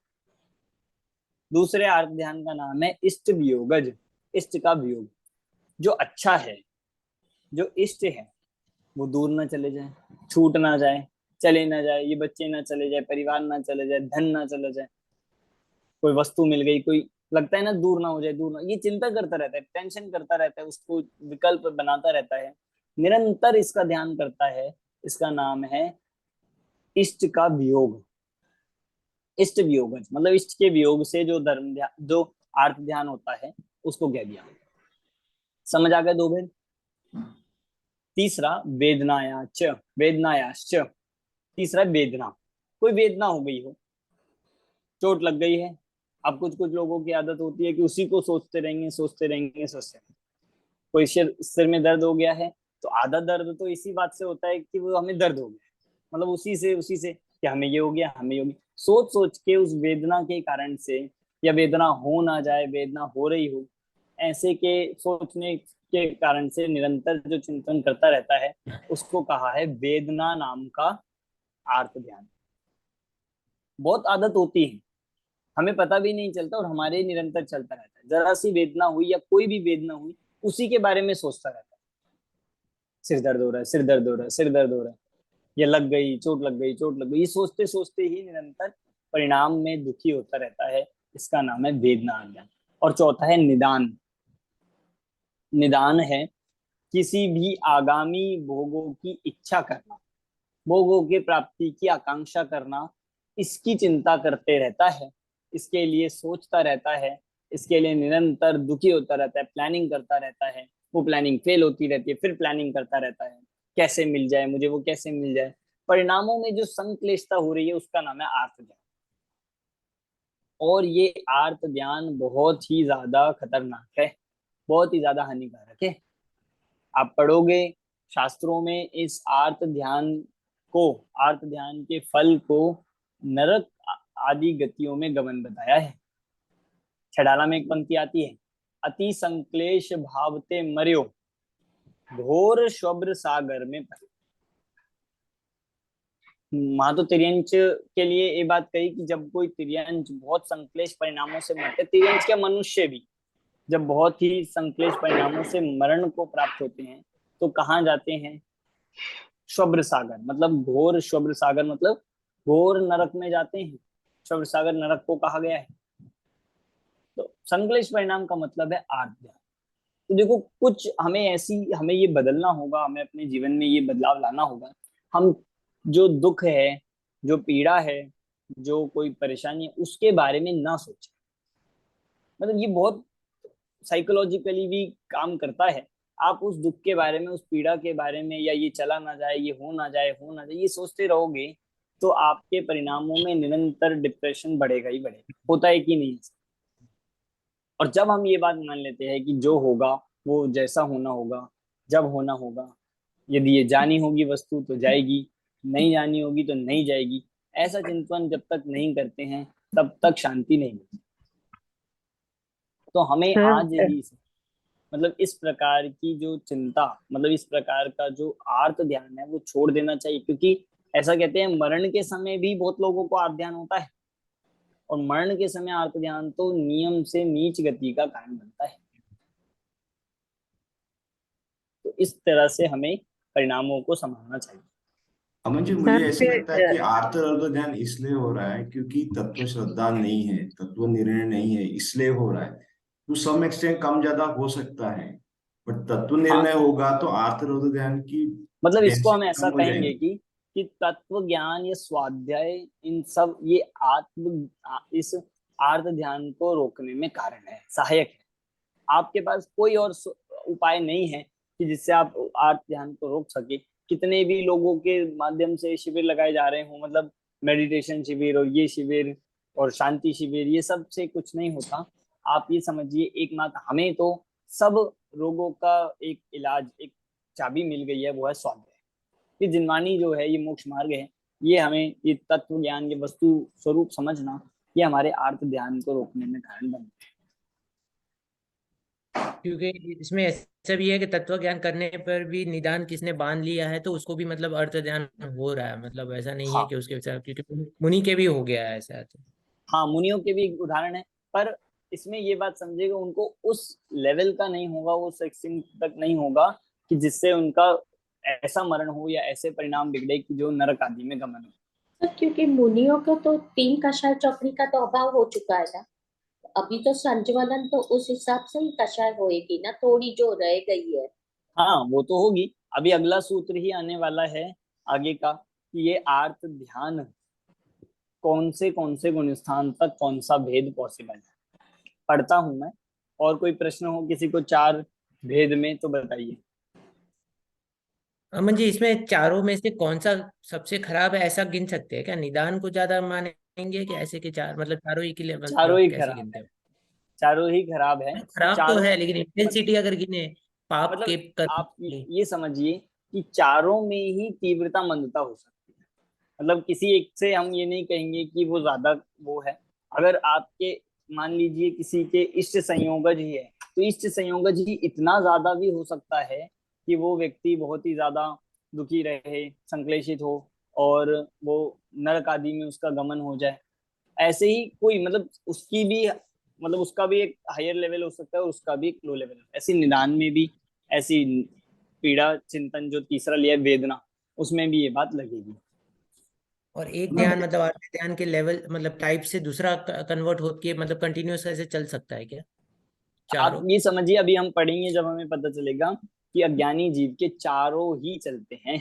दूसरे आर्त ध्यान का नाम है इष्ट वियोगज। इष्ट का वियोग, जो अच्छा है, जो इष्ट है, वो दूर ना चले जाए, छूट ना जाए, चले ना जाए, ये बच्चे ना चले जाए, परिवार ना चले जाए, धन ना चले जाए, कोई वस्तु मिल गई, कोई लगता है ना दूर ना हो जाए, दूर ना, ये चिंता करता रहता है, टेंशन करता रहता है, उसको विकल्प बनाता रहता है, निरंतर इसका ध्यान करता है। इसका नाम है इष्ट का वियोग। इष्ट वियोग मतलब इष्ट के वियोग से जो धर्म ध्यान, जो आर्त ध्यान होता है, उसको कह दिया। समझ आ गए दो भेद। तीसरा वेदनायाच, वेदनायाश्च। तीसरा वेदना, कोई वेदना हो गई हो, चोट लग गई है। अब कुछ कुछ लोगों की आदत होती है कि उसी को सोचते रहेंगे, सोचते रहेंगे, सोचते रहेंगे। कोई सिर में दर्द हो गया है, तो आधा दर्द तो इसी बात से होता है कि वो हमें दर्द हो गया, मतलब उसी से कि हमें ये हो गया, हमें ये हो गया। सोच सोच के उस वेदना के कारण से, या वेदना हो ना जाए, वेदना हो रही हो, ऐसे के सोचने के कारण से निरंतर जो चिंतन करता रहता है, उसको कहा है वेदना नाम का आर्त ध्यान। बहुत आदत होती है, हमें पता भी नहीं चलता और हमारे निरंतर चलता रहता है। जरा सी वेदना हुई या कोई भी वेदना हुई, उसी के बारे में सोचता रहता है। सिर दर्द हो रहा है, सिर दर्द हो रहा है, सिर दर्द हो रहा है, या लग गई, चोट लग गई, चोट लग गई, ये सोचते सोचते ही निरंतर परिणाम में दुखी होता रहता है। इसका नाम है वेदना ज्ञान। और चौथा है निदान। निदान है किसी भी आगामी भोगों की इच्छा करना, भोगों की प्राप्ति की आकांक्षा करना, इसकी चिंता करते रहता है, इसके लिए सोचता रहता है, इसके लिए निरंतर दुखी होता रहता है, प्लानिंग करता रहता है। वो प्लानिंग फेल होती रहती है, फिर प्लानिंग करता रहता है, कैसे मिल जाए मुझे, वो कैसे मिल जाए। परिणामों में जो संक्लिष्टता हो रही है, उसका नाम है आर्त ध्यान। और ये आर्त ध्यान बहुत ही ज्यादा खतरनाक है, बहुत ही ज्यादा हानिकारक है। आप पढ़ोगे शास्त्रों में, इस आर्त ध्यान को, आर्त ध्यान के फल को नरक आदि गतियों में गमन बताया है। छडाला में एक पंक्ति आती है, अति संक्लेश भावते मर्यो, घोर श्वब्र सागर में पड़े। वहां तो तिर्यंच के लिए ये बात कही कि जब कोई तिर्यंच बहुत संक्लेश परिणामों से मरते, तिर्यंच क्या मनुष्य भी जब बहुत ही संक्लेश परिणामों से मरण को प्राप्त होते हैं तो कहाँ जाते हैं? श्वब्र सागर, मतलब घोर श्वब्र सागर, मतलब घोर नरक में जाते हैं। श्वब्र सागर नरक को कहा गया है। तो संक्लेश परिणाम का मतलब है आर्त ध्यान। तो देखो, कुछ हमें ये बदलना होगा, हमें अपने जीवन में ये बदलाव लाना होगा। हम जो दुख है, जो पीड़ा है, जो कोई परेशानी है, उसके बारे में ना सोचें। मतलब ये बहुत साइकोलॉजिकली भी काम करता है। आप उस दुख के बारे में, उस पीड़ा के बारे में, या ये चला ना जाए, ये हो ना जाए, ये सोचते रहोगे तो आपके परिणामों में निरंतर डिप्रेशन बढ़ेगा ही बढ़ेगा। होता है कि नहीं? और जब हम ये बात मान लेते हैं कि जो होगा वो जैसा होना होगा, जब होना होगा, यदि ये जानी होगी वस्तु तो जाएगी, नहीं जानी होगी तो नहीं जाएगी, ऐसा चिंतन जब तक नहीं करते हैं तब तक शांति नहीं मिलती। तो हमें आज ही मतलब इस प्रकार की जो चिंता, मतलब इस प्रकार का जो आर्त ध्यान है वो छोड़ देना चाहिए। क्योंकि ऐसा कहते हैं मरण के समय भी बहुत लोगों को आर्त ध्यान होता है, और मरण के समय आर्त ध्यान तो नियम से नीच गति का कारण बनता है। तो इस तरह से हमें परिणामों को संभालना चाहिए। अमन जी, मुझे ऐसा लगता है कि आर्त ध्यान इसलिए हो रहा है क्योंकि तत्व श्रद्धा नहीं है, तत्व निर्णय नहीं है, इसलिए हो रहा है। तो सम एक्सटेंट कम ज्यादा हो सकता है, बट तत्व निर्णय हाँ, होगा तो आर्त ध्यान की मतलब इसको हम डेंसिटी ऐसा कम हो कहेंगे जाएगी। कि तत्व ज्ञान या स्वाध्याय, इन सब ये इस आर्त ध्यान को रोकने में कारण है, सहायक है। आपके पास कोई और उपाय नहीं है कि जिससे आप आर्त ध्यान को रोक सके। कितने भी लोगों के माध्यम से शिविर लगाए जा रहे हो, मतलब मेडिटेशन शिविर और ये शिविर और शांति शिविर, ये सब से कुछ नहीं होता। आप ये समझिए, एकमात्र हमें तो सब रोगों का एक इलाज, एक चाबी मिल गई है, वो है स्वाध्याय। ये जिनवानी जो है, ये मोक्ष मार्ग है। ये हमें ये तत्व ज्ञान, ये वस्तु स्वरूप समझना, ये हमारे आर्त ध्यान को रोकने में कारण बनते हैं। क्योंकि इसमें ऐसा भी है कि तत्व ज्ञान करने पर भी निदान किसने बांध लिया है तो उसको भी मतलब अर्थ ध्यान हो रहा है। मतलब ऐसा नहीं है हाँ कि उसके साथ, क्योंकि मुनि के भी हो गया है ऐसा तो। हाँ, मुनियों के भी उदाहरण है, पर इसमें ये बात समझिएगा, उनको उस लेवल का नहीं होगा, उस एक्सट्रीम तक नहीं होगा कि जिससे उनका ऐसा मरण हो या ऐसे परिणाम बिगड़े कि जो नरक आदि में गमन हो। तो क्योंकि मुनियों को तो 3 कषाय चक्री का तो अभाव हो चुका है ना, अभी तो संज्वलन तो उस हिसाब से ही कषाय होएगी ना, थोड़ी जो रह गई है। हाँ, वो तो होगी। अभी अगला सूत्र ही आने वाला है आगे का, कि ये आर्त ध्यान कौन से गुण स्थान तक कौन सा भेद पॉसिबल है, पढ़ता हूं मैं। और कोई प्रश्न हो किसी को 4 भेद में तो बताइए। अमन जी, इसमें चारों में से कौन सा सबसे खराब है ऐसा गिन सकते हैं क्या? निदान को ज्यादा मानेंगे कि ऐसे के चार, मतलब चारों ही के लिए चारों मतलब ही कैसे खराब गिनते है, हो? चारों ही खराब है। खराब तो चारों है, लेकिन मत- इंटेंसिटी अगर गिने पाप मतलब के कर्म आप की। ये समझिए कि चारों में ही तीव्रता मंदता हो सकती है। मतलब किसी एक से हम ये नहीं कहेंगे कि वो ज्यादा वो है। अगर आपके मान लीजिए किसी के इष्ट संयोगज ही है, तो इष्ट संयोगज ही इतना ज्यादा भी हो सकता है कि वो व्यक्ति बहुत ही ज्यादा दुखी रहे, संक्लेशित हो, और वो नरक आदि में उसका गमन हो जाए। ऐसे ही कोई मतलब उसकी भी, मतलब उसका भी एक हायर लेवल हो सकता है और उसका भी एक लो लेवल। ऐसी निदान में भी ऐसी पीड़ा चिंतन जो तीसरा लिया वेदना, उसमें भी ये बात लगेगी। और एक ध्यान मतलब आर्थ ध्यान के लेवल मतलब टाइप से दूसरा कन्वर्ट होके मतलब कंटिन्यूस ऐसे चल सकता है क्या आप चारों? ये समझिए, अभी हम पढ़ेंगे जब हमें पता चलेगा कि अज्ञानी जीव के चारों ही चलते हैं,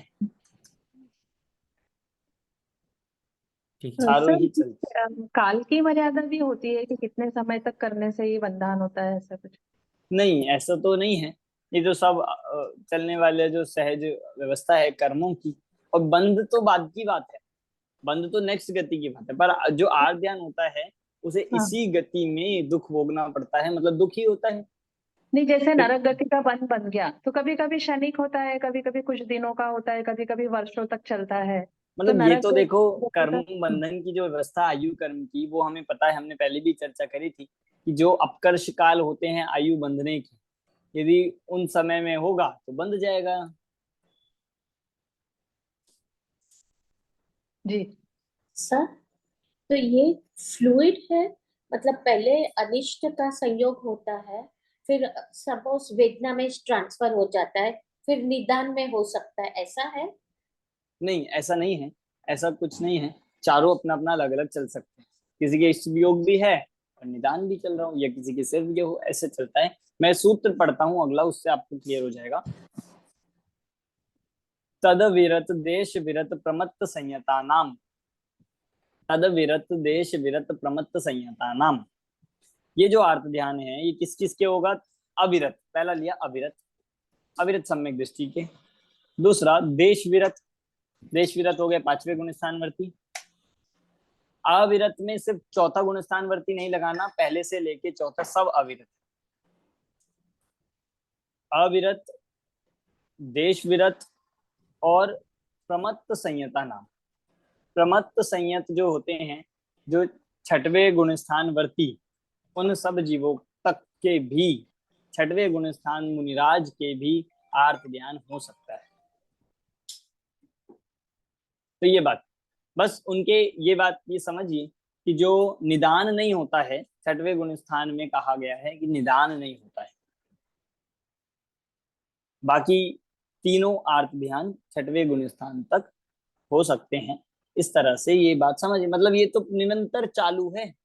ठीक है। चारों सर, ही चलते हैं। काल की मर्यादा भी होती है कि कितने समय तक करने से ही बंधन होता है, ऐसा कुछ? नहीं, ऐसा तो नहीं है। ये तो सब चलने वाले जो सहज व्यवस्था है कर्मों की। और बंध तो बाद की बात है, बंध तो नेक्स्ट गति की बात है। पर जो आर ध्यान होता है उसे हाँ, इसी गति में दुख भोगना पड़ता है, मतलब दुख ही होता है। नहीं, जैसे फिर नरक गति का बंध बन गया तो कभी कभी क्षणिक होता है, कभी कभी कुछ दिनों का होता है, कभी कभी वर्षों तक चलता है। मतलब ये तो नरक देखो जैसे कर्म का- बंधन की जो व्यवस्था आयु कर्म की, वो हमें पता है, हमने पहले भी चर्चा करी थी कि जो अपकर्ष काल होते हैं आयु बंधने के, यदि उन समय में होगा तो बंध जाएगा। जी। सर, तो ये फ्लूइड है, मतलब पहले अनिष्ट का संयोग होता है, फिर सपोज वेदना में ट्रांसफर हो जाता है, फिर निदान में हो सकता है, ऐसा है? नहीं, ऐसा नहीं है, ऐसा कुछ नहीं है। चारों अपना अपना अलग अलग चल सकते हैं। किसी के इष्ट वियोग भी है और निदान भी चल रहा हो, या किसी के सिर वियोग हो, ऐसे चलता है। मैं सूत्र पढ़ता हूँ अगला, उससे आपको क्लियर हो जाएगा। तद विरत देश विरत प्रमत्त संयता नाम, तद विरत देश विरत प्रमत्त संयता नाम। ये जो आर्त ध्यान है, ये किस किस के होगा? अविरत, पहला लिया अविरत, अविरत सम्यक दृष्टि के। दूसरा देश विरत, देश विरत हो गए पांचवें गुण स्थान वर्ती। अविरत में सिर्फ चौथा गुण स्थान वर्ती नहीं लगाना, पहले से लेके चौथा सब अविरत। अविरत, देश विरत और प्रमत्त संयता नाम। प्रमत्त संयत जो होते हैं, जो छठवें गुण स्थान वर्ती, उन सब जीवों तक के भी, छठवें गुण स्थान मुनिराज के भी आर्त ज्ञान हो सकता है। तो ये बात, बस उनके ये बात ये समझिए कि जो निदान नहीं होता है, छठवें गुण स्थान में कहा गया है कि निदान नहीं होता है। बाकी तीनों आर्त ध्यान छठवें गुण स्थान तक हो सकते हैं। इस तरह से ये बात समझिए, मतलब ये तो निरंतर चालू है।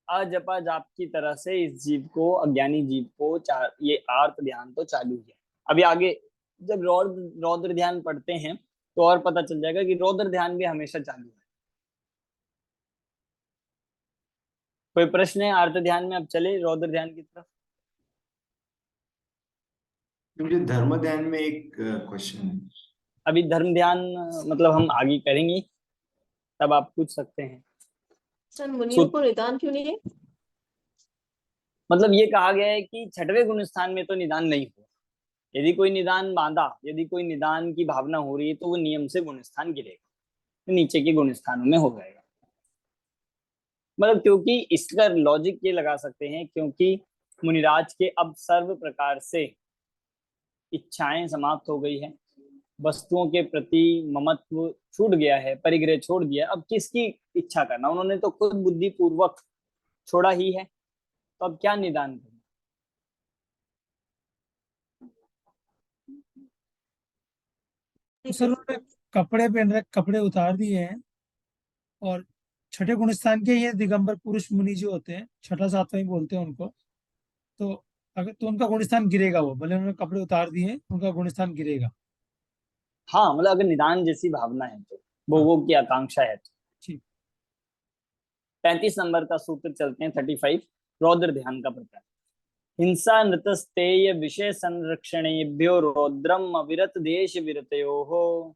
अजपा जाप की तरह से इस जीव को, अज्ञानी जीव को ये आर्त ध्यान तो चालू है। अभी आगे जब रौद्र रौद्र ध्यान पढ़ते हैं तो और पता चल जाएगा कि रौद्र ध्यान भी हमेशा चालू है। कोई प्रश्न है आर्त ध्यान में? अब चले रौद्र ध्यान की तरफ। मुझे धर्म ध्यान में एक क्वेश्चन है। अभी धर्म ध्यान मतलब हम आगे करेंगे, तब आप पूछ सकते हैं। सर मुनियों को निदान क्यों नहीं है? मतलब ये कहा गया है कि छठवें गुण स्थान में तो निदान नहीं हो। यदि कोई निदान बांधा, यदि कोई निदान की भावना हो रही है, तो वो नियम से गुण स्थान गिरेगा, तो नीचे के गुण स्थानों में हो जाएगा। मतलब क्योंकि इसका लॉजिक ये लगा सकते हैं, क्योंकि मुनिराज के अब सर्व प्रकार से इच्छाएं समाप्त हो गई है, वस्तुओं के प्रति ममत्व छूट गया है, परिग्रह छोड़ दिया। अब किसकी इच्छा करना? उन्होंने तो खुद बुद्धि पूर्वक छोड़ा ही है, तो अब क्या निदान करना? तो सर उन्होंने कपड़े पहन रखे, कपड़े उतार दिए हैं, और छठे गुण स्थान के ये दिगंबर पुरुष मुनि जो होते हैं, छठा सातवां ही बोलते हैं उनको। तो अगर तो उनका गुण स्थान गिरेगा, वो भले उन्होंने कपड़े उतार दिए हैं, उनका गुण स्थान गिरेगा। हाँ, मतलब अगर निदान जैसी भावना है तो, हाँ, भोगों की आकांक्षा है तो। ठीक। 35 नंबर का सूत्र चलते हैं, 35 रौद्र ध्यान का प्रकार। हिंसा नृतस्तेय विषय संरक्षणेभ्यो रौद्रम अविरत देश विरतयोः।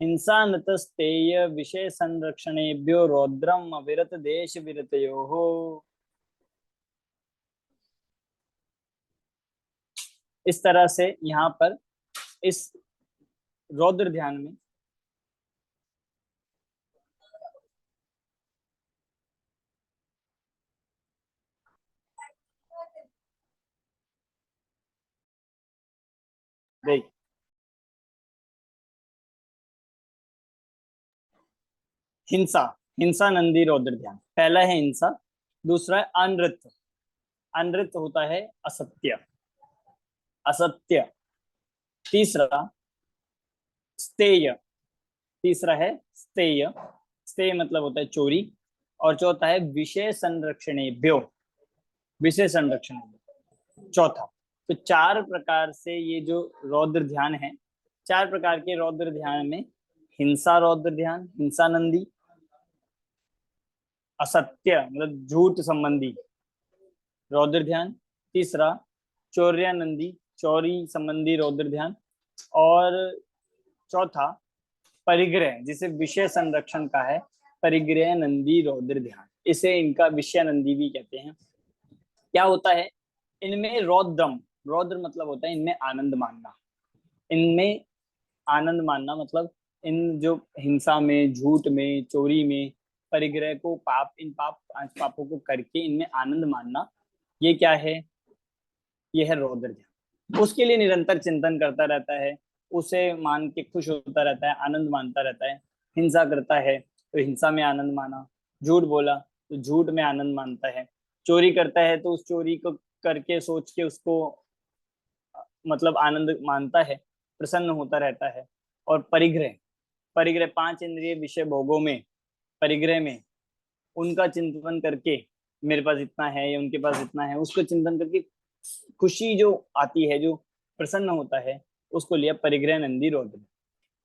हिंसा नृतस्तेय विषय संरक्षणेभ्यो रौद्रम अविरत देश विरतयोः। इस तरह से यहाँ पर इस रौद्र ध्यान में देख, हिंसा, हिंसा नंदी रौद्र ध्यान। पहला है हिंसा, दूसरा है अनृत। अनृत होता है असत्य, असत्य। तीसरा स्तेय, तीसरा है स्तेय, स्तेय मतलब होता है चोरी। और चौथा है विषय संरक्षणेभ्यो, विषय संरक्षण। चौथा। तो चार प्रकार से ये जो रौद्र ध्यान है, चार प्रकार के रौद्र ध्यान में हिंसा रौद्र ध्यान, हिंसा नंदी, असत्य मतलब झूठ संबंधी रौद्र ध्यान, तीसरा चौर्यानंदी, चौरी संबंधी रौद्र ध्यान, और चौथा परिग्रह, जिसे विषय संरक्षण का है, परिग्रह नंदी रौद्र ध्यान। इसे इनका विषय नंदी भी कहते हैं। क्या होता है इनमें? रौद्रम, रौद्र मतलब होता है इनमें आनंद मानना, इनमें आनंद मानना मतलब इन जो हिंसा में, झूठ में, चोरी में, परिग्रह को, इन 5 पापों को करके इनमें आनंद मानना, ये क्या है? ये है रौद्र ध्यान। उसके लिए निरंतर चिंतन करता रहता है, उसे मान के खुश होता रहता है, आनंद मानता रहता है। हिंसा करता है तो हिंसा में आनंद माना, झूठ बोला तो झूठ में आनंद मानता है, चोरी करता है तो उस चोरी को करके सोच के उसको मतलब आनंद मानता है, प्रसन्न होता रहता है। और परिग्रह, परिग्रह 5 इंद्रिय विषय भोगों में, परिग्रह में उनका चिंतन करके, मेरे पास इतना है या उनके पास इतना है, उसको चिंतन करके खुशी जो आती है, जो प्रसन्न होता है, उसको लिया परिग्रह नंदी रौद्र।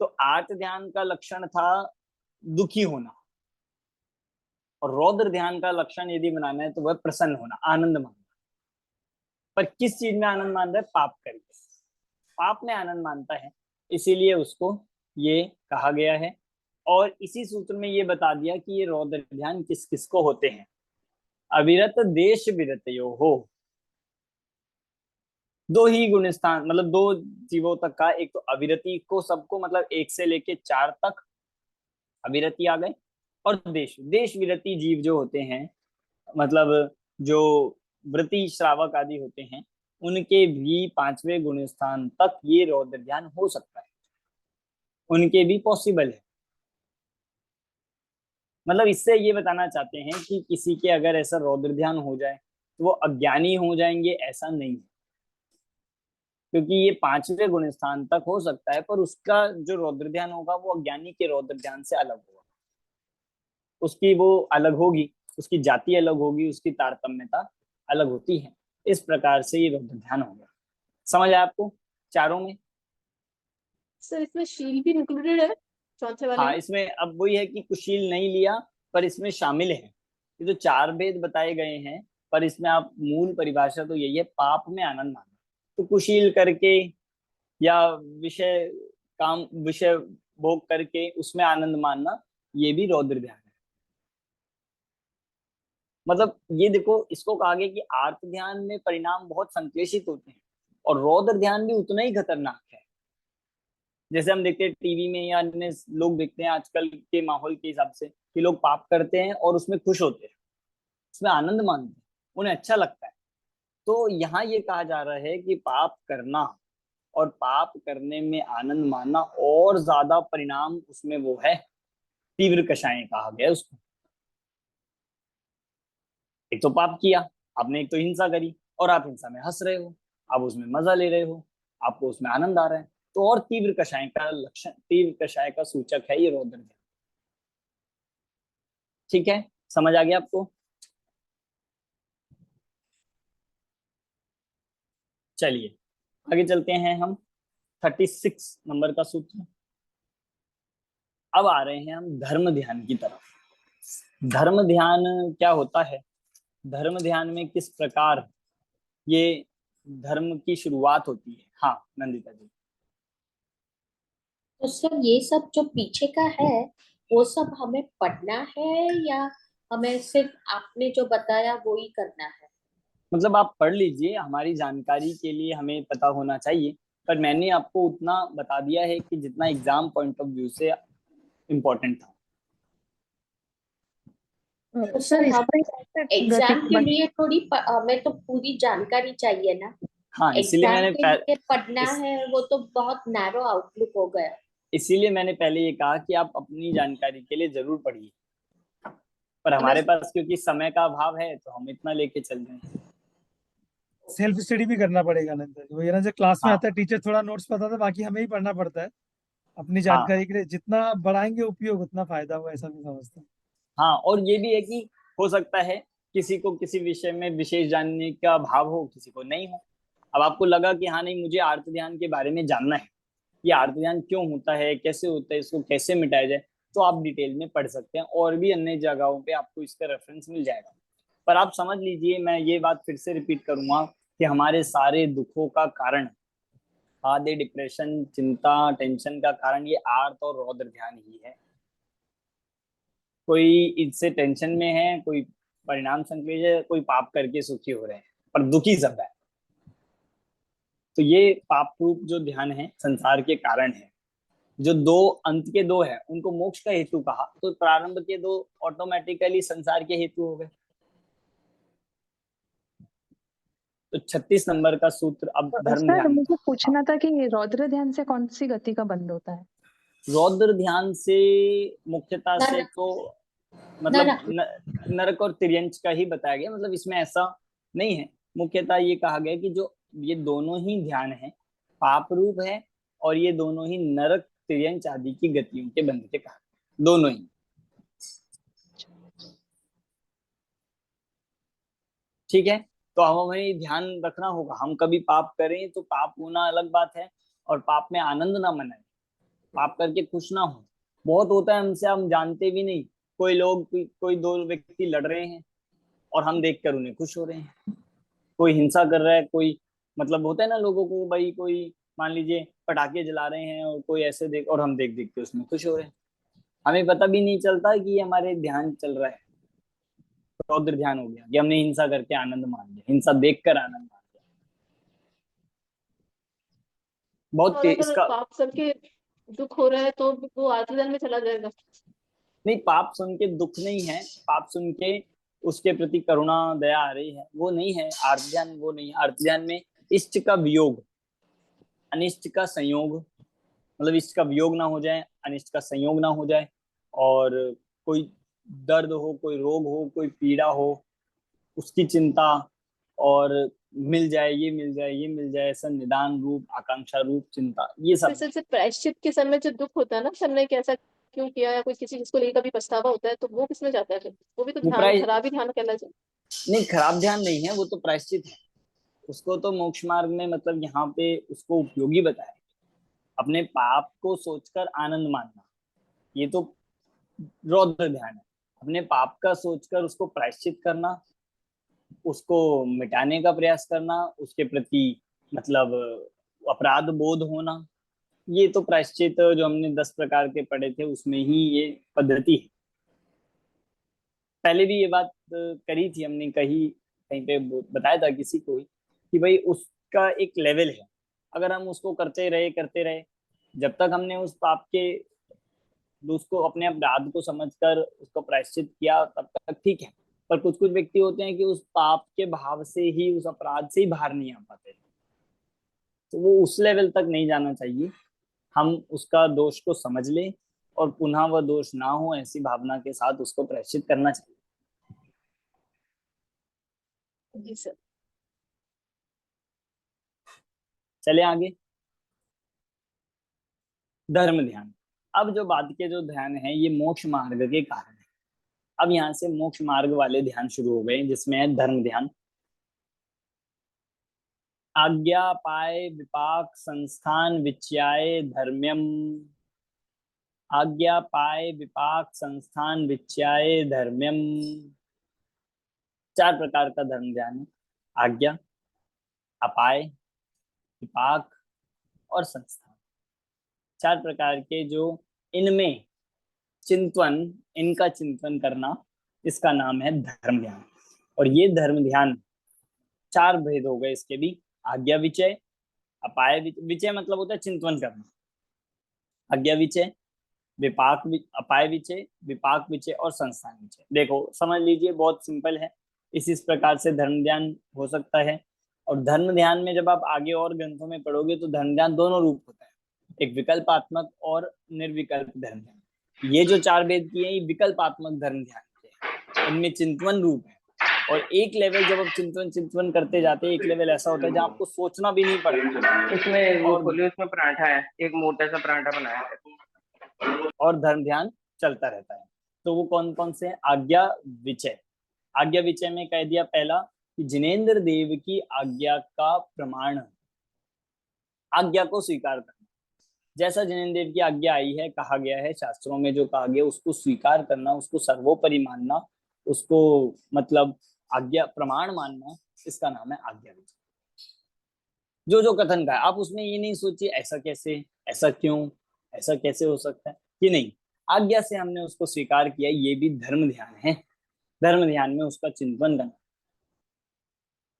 तो आर्त ध्यान का लक्षण था दुखी होना, और रौद्र ध्यान का लक्षण यदि बनाना है तो वह प्रसन्न होना, आनंद मानना। पर किस चीज में आनंद मान रहा है? पाप करके, पाप में आनंद मानता है, इसीलिए उसको ये कहा गया है। और इसी सूत्र में ये बता दिया कि ये रौद्र ध्यान किस किस को होते हैं। अविरत देश विरतयो हो, 2 ही गुण स्थान, मतलब 2 जीवों तक का, एक तो अविरति को सबको, मतलब 1 से लेके 4 तक अविरति आ गए, और देश, देश विरति जीव जो होते हैं, मतलब जो व्रति श्रावक आदि होते हैं, उनके भी 5वें गुण स्थान तक ये रौद्र ध्यान हो सकता है, उनके भी पॉसिबल है। मतलब इससे ये बताना चाहते हैं कि किसी के अगर ऐसा रौद्र ध्यान हो जाए तो वो अज्ञानी हो जाएंगे, ऐसा नहीं है। क्योंकि ये 5वें गुण स्थान तक हो सकता है, पर उसका जो रौद्र ध्यान होगा वो अज्ञानी के रौद्र ध्यान से अलग होगा, उसकी वो अलग होगी, उसकी जाति अलग होगी, उसकी तारतम्यता अलग होती है। इस प्रकार से ये रौद्र ध्यान होगा। समझ आया आपको चारों में? सर इसमें शील भी इंक्लूडेड है चौथे वाले हाँ, में? इसमें अब वही है कि कुशील नहीं लिया, पर इसमें शामिल है। ये तो 4 भेद बताए गए हैं, पर इसमें आप मूल परिभाषा तो यही है, पाप में आनंद मानना। तो कुशील करके या विषय काम, विषय भोग करके उसमें आनंद मानना, ये भी रौद्र ध्यान है। मतलब ये देखो, इसको कहा गया कि आर्त ध्यान में परिणाम बहुत संक्लेशित होते हैं, और रौद्र ध्यान भी उतना ही खतरनाक है। जैसे हम देखते हैं टीवी में या अन्य लोग देखते हैं आजकल के माहौल के हिसाब से, कि लोग पाप करते हैं और उसमें खुश होते हैं, उसमें आनंद मानते हैं, उन्हें अच्छा लगता है। तो यहाँ ये कहा जा रहा है कि पाप करना और पाप करने में आनंद मानना, और ज्यादा परिणाम उसमें वो है, तीव्र कषाय कहा गया उसको। एक तो पाप किया आपने, एक तो हिंसा करी, और आप हिंसा में हंस रहे हो, आप उसमें मजा ले रहे हो, आपको उसमें आनंद आ रहा है, तो और तीव्र कषाय का लक्षण, तीव्र कषाय का सूचक है ये रौद्र ध्यान। ठीक है, समझ आ गया आपको? चलिए आगे चलते हैं हम 36 नंबर का सूत्र। अब आ रहे हैं हम धर्म ध्यान की तरफ। धर्म ध्यान क्या होता है? धर्म ध्यान में किस प्रकार ये धर्म की शुरुआत होती है? हाँ नंदिता जी। तो सर ये सब जो पीछे का है वो सब हमें पढ़ना है या हमें सिर्फ आपने जो बताया वो ही करना है? मतलब आप पढ़ लीजिए, हमारी जानकारी के लिए हमें पता होना चाहिए, पर मैंने आपको उतना बता दिया है कि जितना एग्जाम पॉइंट ऑफ व्यू से इम्पोर्टेंट था। तो सर एग्जाम के लिए हमें तो पूरी जानकारी चाहिए ना। हाँ, इसीलिए एग्जाम मैंने के लिए पढ़ना है वो तो बहुत नैरो आउटलुक हो गया। इसीलिए मैंने पहले ये कहा कि आप अपनी जानकारी के लिए जरूर पढ़िए, पर हमारे पास क्योंकि समय का अभाव है तो हम इतना लेके चल रहे हैं। सेल्फ स्टडी भी करना पड़ेगा नंदन जी। वही है ना, जो क्लास में हाँ आता है टीचर थोड़ा नोट्स बताता है, बाकी हमें ही पढ़ना पड़ता है अपनी हाँ जानकारी के लिए। जितना बढ़ाएंगे उपयोग उतना फायदा हुआ, ऐसा भी समझता हूँ। हाँ, और ये भी है कि हो सकता है किसी को किसी विषय में विशेष जानने का भाव हो, किसी को नहीं हो। अब आपको लगा कि हाँ नहीं, मुझे आर्त ध्यान के बारे में जानना है, ये आर्त ध्यान क्यों होता है, कैसे होता है, इसको कैसे मिटाया जाए, तो आप डिटेल में पढ़ सकते हैं, और भी अन्य जगहों पे आपको इसका रेफरेंस मिल जाएगा। पर आप समझ लीजिए, मैं ये बात फिर से रिपीट करूंगा कि हमारे सारे दुखों का कारण, आदि डिप्रेशन, चिंता, टेंशन का कारण ये आर्त और रौद्र ध्यान ही है। कोई इससे टेंशन में है, कोई परिणाम संकलेश है, कोई पाप करके सुखी हो रहे हैं, पर दुखी सब है। तो ये पाप रूप जो ध्यान है संसार के कारण है। जो दो अंत के दो है उनको मोक्ष का हेतु कहा, तो प्रारंभ के दो ऑटोमेटिकली संसार के हेतु हो गए। तो 36 नंबर का सूत्र अब धर्म सर ध्यान मुझे का। पूछना था कि रौद्र ध्यान से कौन सी गति का बंध होता है? रौद्र ध्यान से मुख्यतः से नरक तो मतलब नरक नरक और तिर्यंच का ही बताया गया, मतलब इसमें ऐसा नहीं है। मुख्यतः ये कहा गया कि जो ये दोनों ही ध्यान है पाप रूप है, और ये दोनों ही नरक तिर्यंच आदि की गतियों के बंध के कारण, दोनों ही। ठीक है, तो हमें ध्यान रखना होगा, हम कभी पाप करें तो पाप होना अलग बात है, और पाप में आनंद ना मनाएं, पाप करके खुश ना हो। बहुत होता है हमसे, हम जानते भी नहीं, कोई लोग कोई दो व्यक्ति लड़ रहे हैं और हम देखकर उन्हें खुश हो रहे हैं, कोई हिंसा कर रहा है, कोई मतलब होता है ना लोगों को, भाई कोई मान लीजिए पटाखे जला रहे हैं और कोई ऐसे देख, और हम देख देख के उसमें खुश हो रहे हैं, हमें पता भी नहीं चलता कि ये हमारे ध्यान चल रहा है। रौद्र ध्यान हो गया कि हमने हिंसा करके आनंद मान लिया, हिंसा देखकर आनंद मान लिया। बहुत और अगर इसका पाप करके दुख हो रहा है तो वो आत्मदान में चला जाएगा। नहीं, पाप सुन के दुख नहीं है, पाप सुन के उसके प्रति करुणा दया आ रही है, वो नहीं है आर्त ध्यान, वो नहीं है। आर्त ध्यान में इष्ट का वियोग, अनिष्ट का संयोग, मतलब इष्ट का वियोग ना हो जाए, अनिष्ट का संयोग ना हो जाए, और कोई दर्द हो, कोई रोग हो, कोई पीड़ा हो, उसकी चिंता, और मिल जाए ये मिल जाए ये मिल जाए, ऐसा निदान रूप आकांक्षा रूप चिंता, ये सब। जैसे प्रायश्चित के समय जो दुख होता है ना, हमने कैसा क्यों किया, या कोई किसी चीज को लेकर भी पछतावा होता है, तो वो किसमें जाता है फिर? वो भी तो वो ध्यान, प्राय खराब ही ध्यान कहला जाए। नहीं, खराब ध्यान नहीं है, वो तो प्रायश्चित है। उसको तो मोक्ष मार्ग में मतलब यहाँ पे उसको उपयोगी बताया, अपने पाप को सोचकर आनंद मानना, ये तो रौद्र ध्यान है। अपने पाप का सोचकर उसको प्रायश्चित करना, उसको मिटाने का प्रयास करना, उसके प्रति मतलब अपराध बोध होना, ये तो प्रायश्चित जो हमने 10 प्रकार के पढ़े थे उसमें ही ये पद्धति है। पहले भी ये बात करी थी हमने, कहीं कहीं पे बताया था किसी को ही, कि भाई उसका एक लेवल है, अगर हम उसको करते रहे, जब तक हमने उस पाप के उसको अपने अपराध को समझकर उसको प्रायश्चित किया तब तक ठीक है। पर कुछ कुछ व्यक्ति होते हैं कि उस पाप के भाव से ही, उस अपराध से ही बाहर नहीं आ पाते, तो वो उस लेवल तक नहीं जाना चाहिए। हम उसका दोष को समझ लें और पुनः वह दोष ना हो, ऐसी भावना के साथ उसको प्रायश्चित करना चाहिए। जी सर। चले आगे, धर्म ध्यान। अब जो बाद के जो ध्यान है ये मोक्ष मार्ग के कारण है। अब यहाँ से मोक्ष मार्ग वाले ध्यान शुरू हो गए, जिसमें है धर्म ध्यान। आज्ञा पाए विपाक संस्थान विच्याय धर्म्यम। आज्ञा पाए विपाक संस्थान विच्याय धर्म्यम। 4 प्रकार का धर्म ध्यान है, आज्ञा, अपाय, विपाक और संस्थान। 4 प्रकार के जो इनमें चिंतन, इनका चिंतन करना, इसका नाम है धर्म ध्यान। और ये धर्म ध्यान 4 भेद हो गए इसके भी, आज्ञा विचय, अपाय विचय मतलब होता है चिंतन करना, आज्ञा विचय, अपाय विचय, विपाक विचय और संस्थान विचय। देखो समझ लीजिए, बहुत सिंपल है, इस प्रकार से धर्म ध्यान हो सकता है। और धर्म ध्यान में जब आप आगे और ग्रंथों में पढ़ोगे तो धर्म ध्यान दोनों रूप होता है, एक विकल्पात्मक और निर्विकल्प धर्म ध्यान। ये जो 4 भेद किए ये विकल्पात्मक धर्म ध्यान के हैं, इनमें चिंतन रूप है। और एक लेवल जब आप चिंतन करते जाते हैं, एक लेवल ऐसा होता है जहाँ आपको सोचना भी नहीं पड़ता, इसमें वो और खोलिए, उसमें पराठा है, एक मोटा सा पराठा बनाया है। और धर्म ध्यान चलता रहता है। तो वो कौन कौन से हैं? आज्ञा विचय। आज्ञा विचय में कह दिया पहला कि जिनेंद्र देव की आज्ञा का प्रमाण, आज्ञा को स्वीकार करना। जैसा जिनेंद्र देव की आज्ञा आई है, कहा गया है शास्त्रों में, जो कहा गया उसको स्वीकार करना, उसको सर्वोपरि मानना, उसको मतलब आज्ञा प्रमाण मानना, इसका नाम है आज्ञा विचय। जो जो कथन का है, आप उसमें ये नहीं सोचिए ऐसा कैसे, ऐसा क्यों, ऐसा कैसे हो सकता है, कि नहीं, आज्ञा से हमने उसको स्वीकार किया, ये भी धर्म ध्यान है। धर्म ध्यान में उसका चिंतन करना।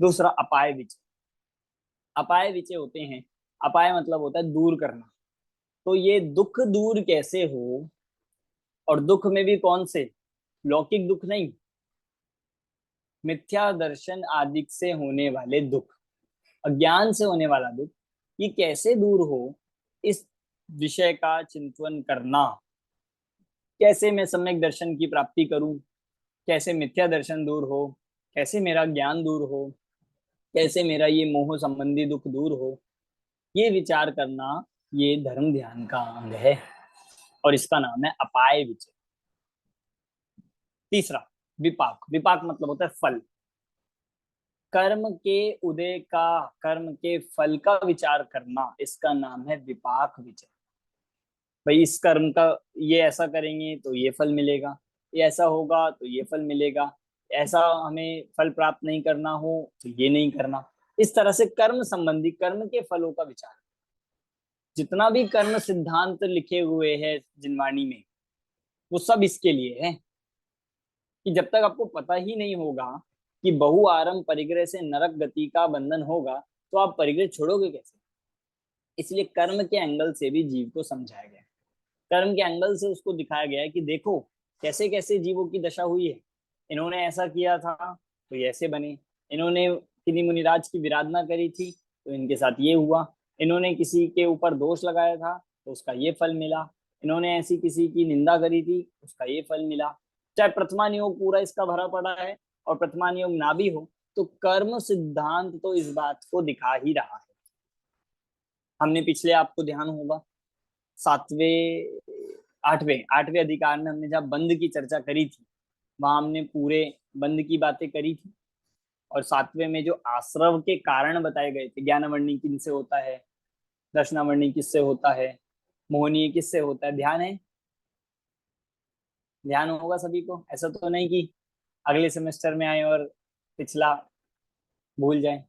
दूसरा अपाय विचय। अपाय विचय होते हैं, अपाय मतलब होता है दूर करना, तो ये दुख दूर कैसे हो, और दुख में भी कौन से, लौकिक दुख नहीं, मिथ्या दर्शन आदि से होने वाले दुख, अज्ञान से होने वाला दुख, ये कैसे दूर हो, इस विषय का चिंतन करना। कैसे मैं सम्यक दर्शन की प्राप्ति करूं, कैसे मिथ्या दर्शन दूर हो, कैसे मेरा ज्ञान दूर हो, कैसे मेरा ये मोह संबंधी दुख दूर हो, ये विचार करना, ये धर्म ध्यान का अंग है, और इसका नाम है अपाय विचय। तीसरा, विपाक। विपाक मतलब होता है फल। कर्म के उदय का, कर्म के फल का विचार करना, इसका नाम है विपाक विचय। भाई इस कर्म का, ये ऐसा करेंगे तो ये फल मिलेगा, ये ऐसा होगा तो ये फल मिलेगा, ऐसा हमें फल प्राप्त नहीं करना हो तो ये नहीं करना। इस तरह से कर्म संबंधी, कर्म के फलों का विचार। जितना भी कर्म सिद्धांत लिखे हुए हैं जिनवाणी में, वो सब इसके लिए है कि जब तक आपको पता ही नहीं होगा कि बहु आरंभ परिग्रह से नरक गति का बंधन होगा, तो आप परिग्रह छोड़ोगे कैसे। इसलिए कर्म के एंगल से भी जीव को समझाया गया, कर्म के एंगल से उसको दिखाया गया है कि देखो कैसे कैसे जीवों की दशा हुई है, इन्होंने ऐसा किया था तो ये ऐसे बने, इन्होंने किन्हीं मुनिराज की विराधना करी थी तो इनके साथ ये हुआ, इन्होंने किसी के ऊपर दोष लगाया था तो उसका ये फल मिला, इन्होंने ऐसी किसी की निंदा करी थी उसका ये फल मिला। चाहे प्रथमा नियोग पूरा इसका भरा पड़ा है और प्रथमा नियोग ना भी हो, तो कर्म सिद्धांत तो इस बात को दिखा ही रहा है। हमने पिछले, आपको ध्यान होगा, आठवें अधिकार में हमने जहाँ बंध की चर्चा करी थी, वहां हमने पूरे बंध की बातें करी थी। और 7वें में जो आश्रव के कारण बताए गए थे, ज्ञानवर्णी किनसे होता है, दर्शनावर्णी किससे होता है, मोहनीय किससे होता है, ध्यान है, ध्यान होगा सभी को। ऐसा तो नहीं कि अगले सेमेस्टर में आए और पिछला भूल जाए।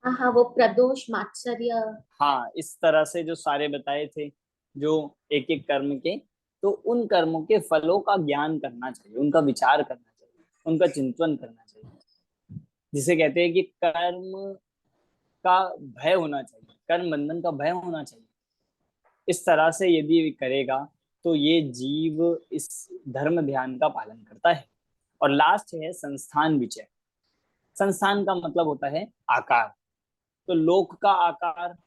हाँ, वो प्रदोष मात्सर्य। हाँ, इस तरह से जो सारे बताए थे, जो एक एक कर्म के, तो उन कर्मों के फलों का ज्ञान करना चाहिए, उनका विचार करना चाहिए, उनका चिंतन करना चाहिए, जिसे कहते हैं कि कर्म का भय होना चाहिए, कर्म बंधन का भय होना चाहिए। इस तरह से यदि करेगा तो ये जीव इस धर्म ध्यान का पालन करता है। और लास्ट है संस्थान विचय। संस्थान का मतलब होता है आकार। तो लोक का आकार,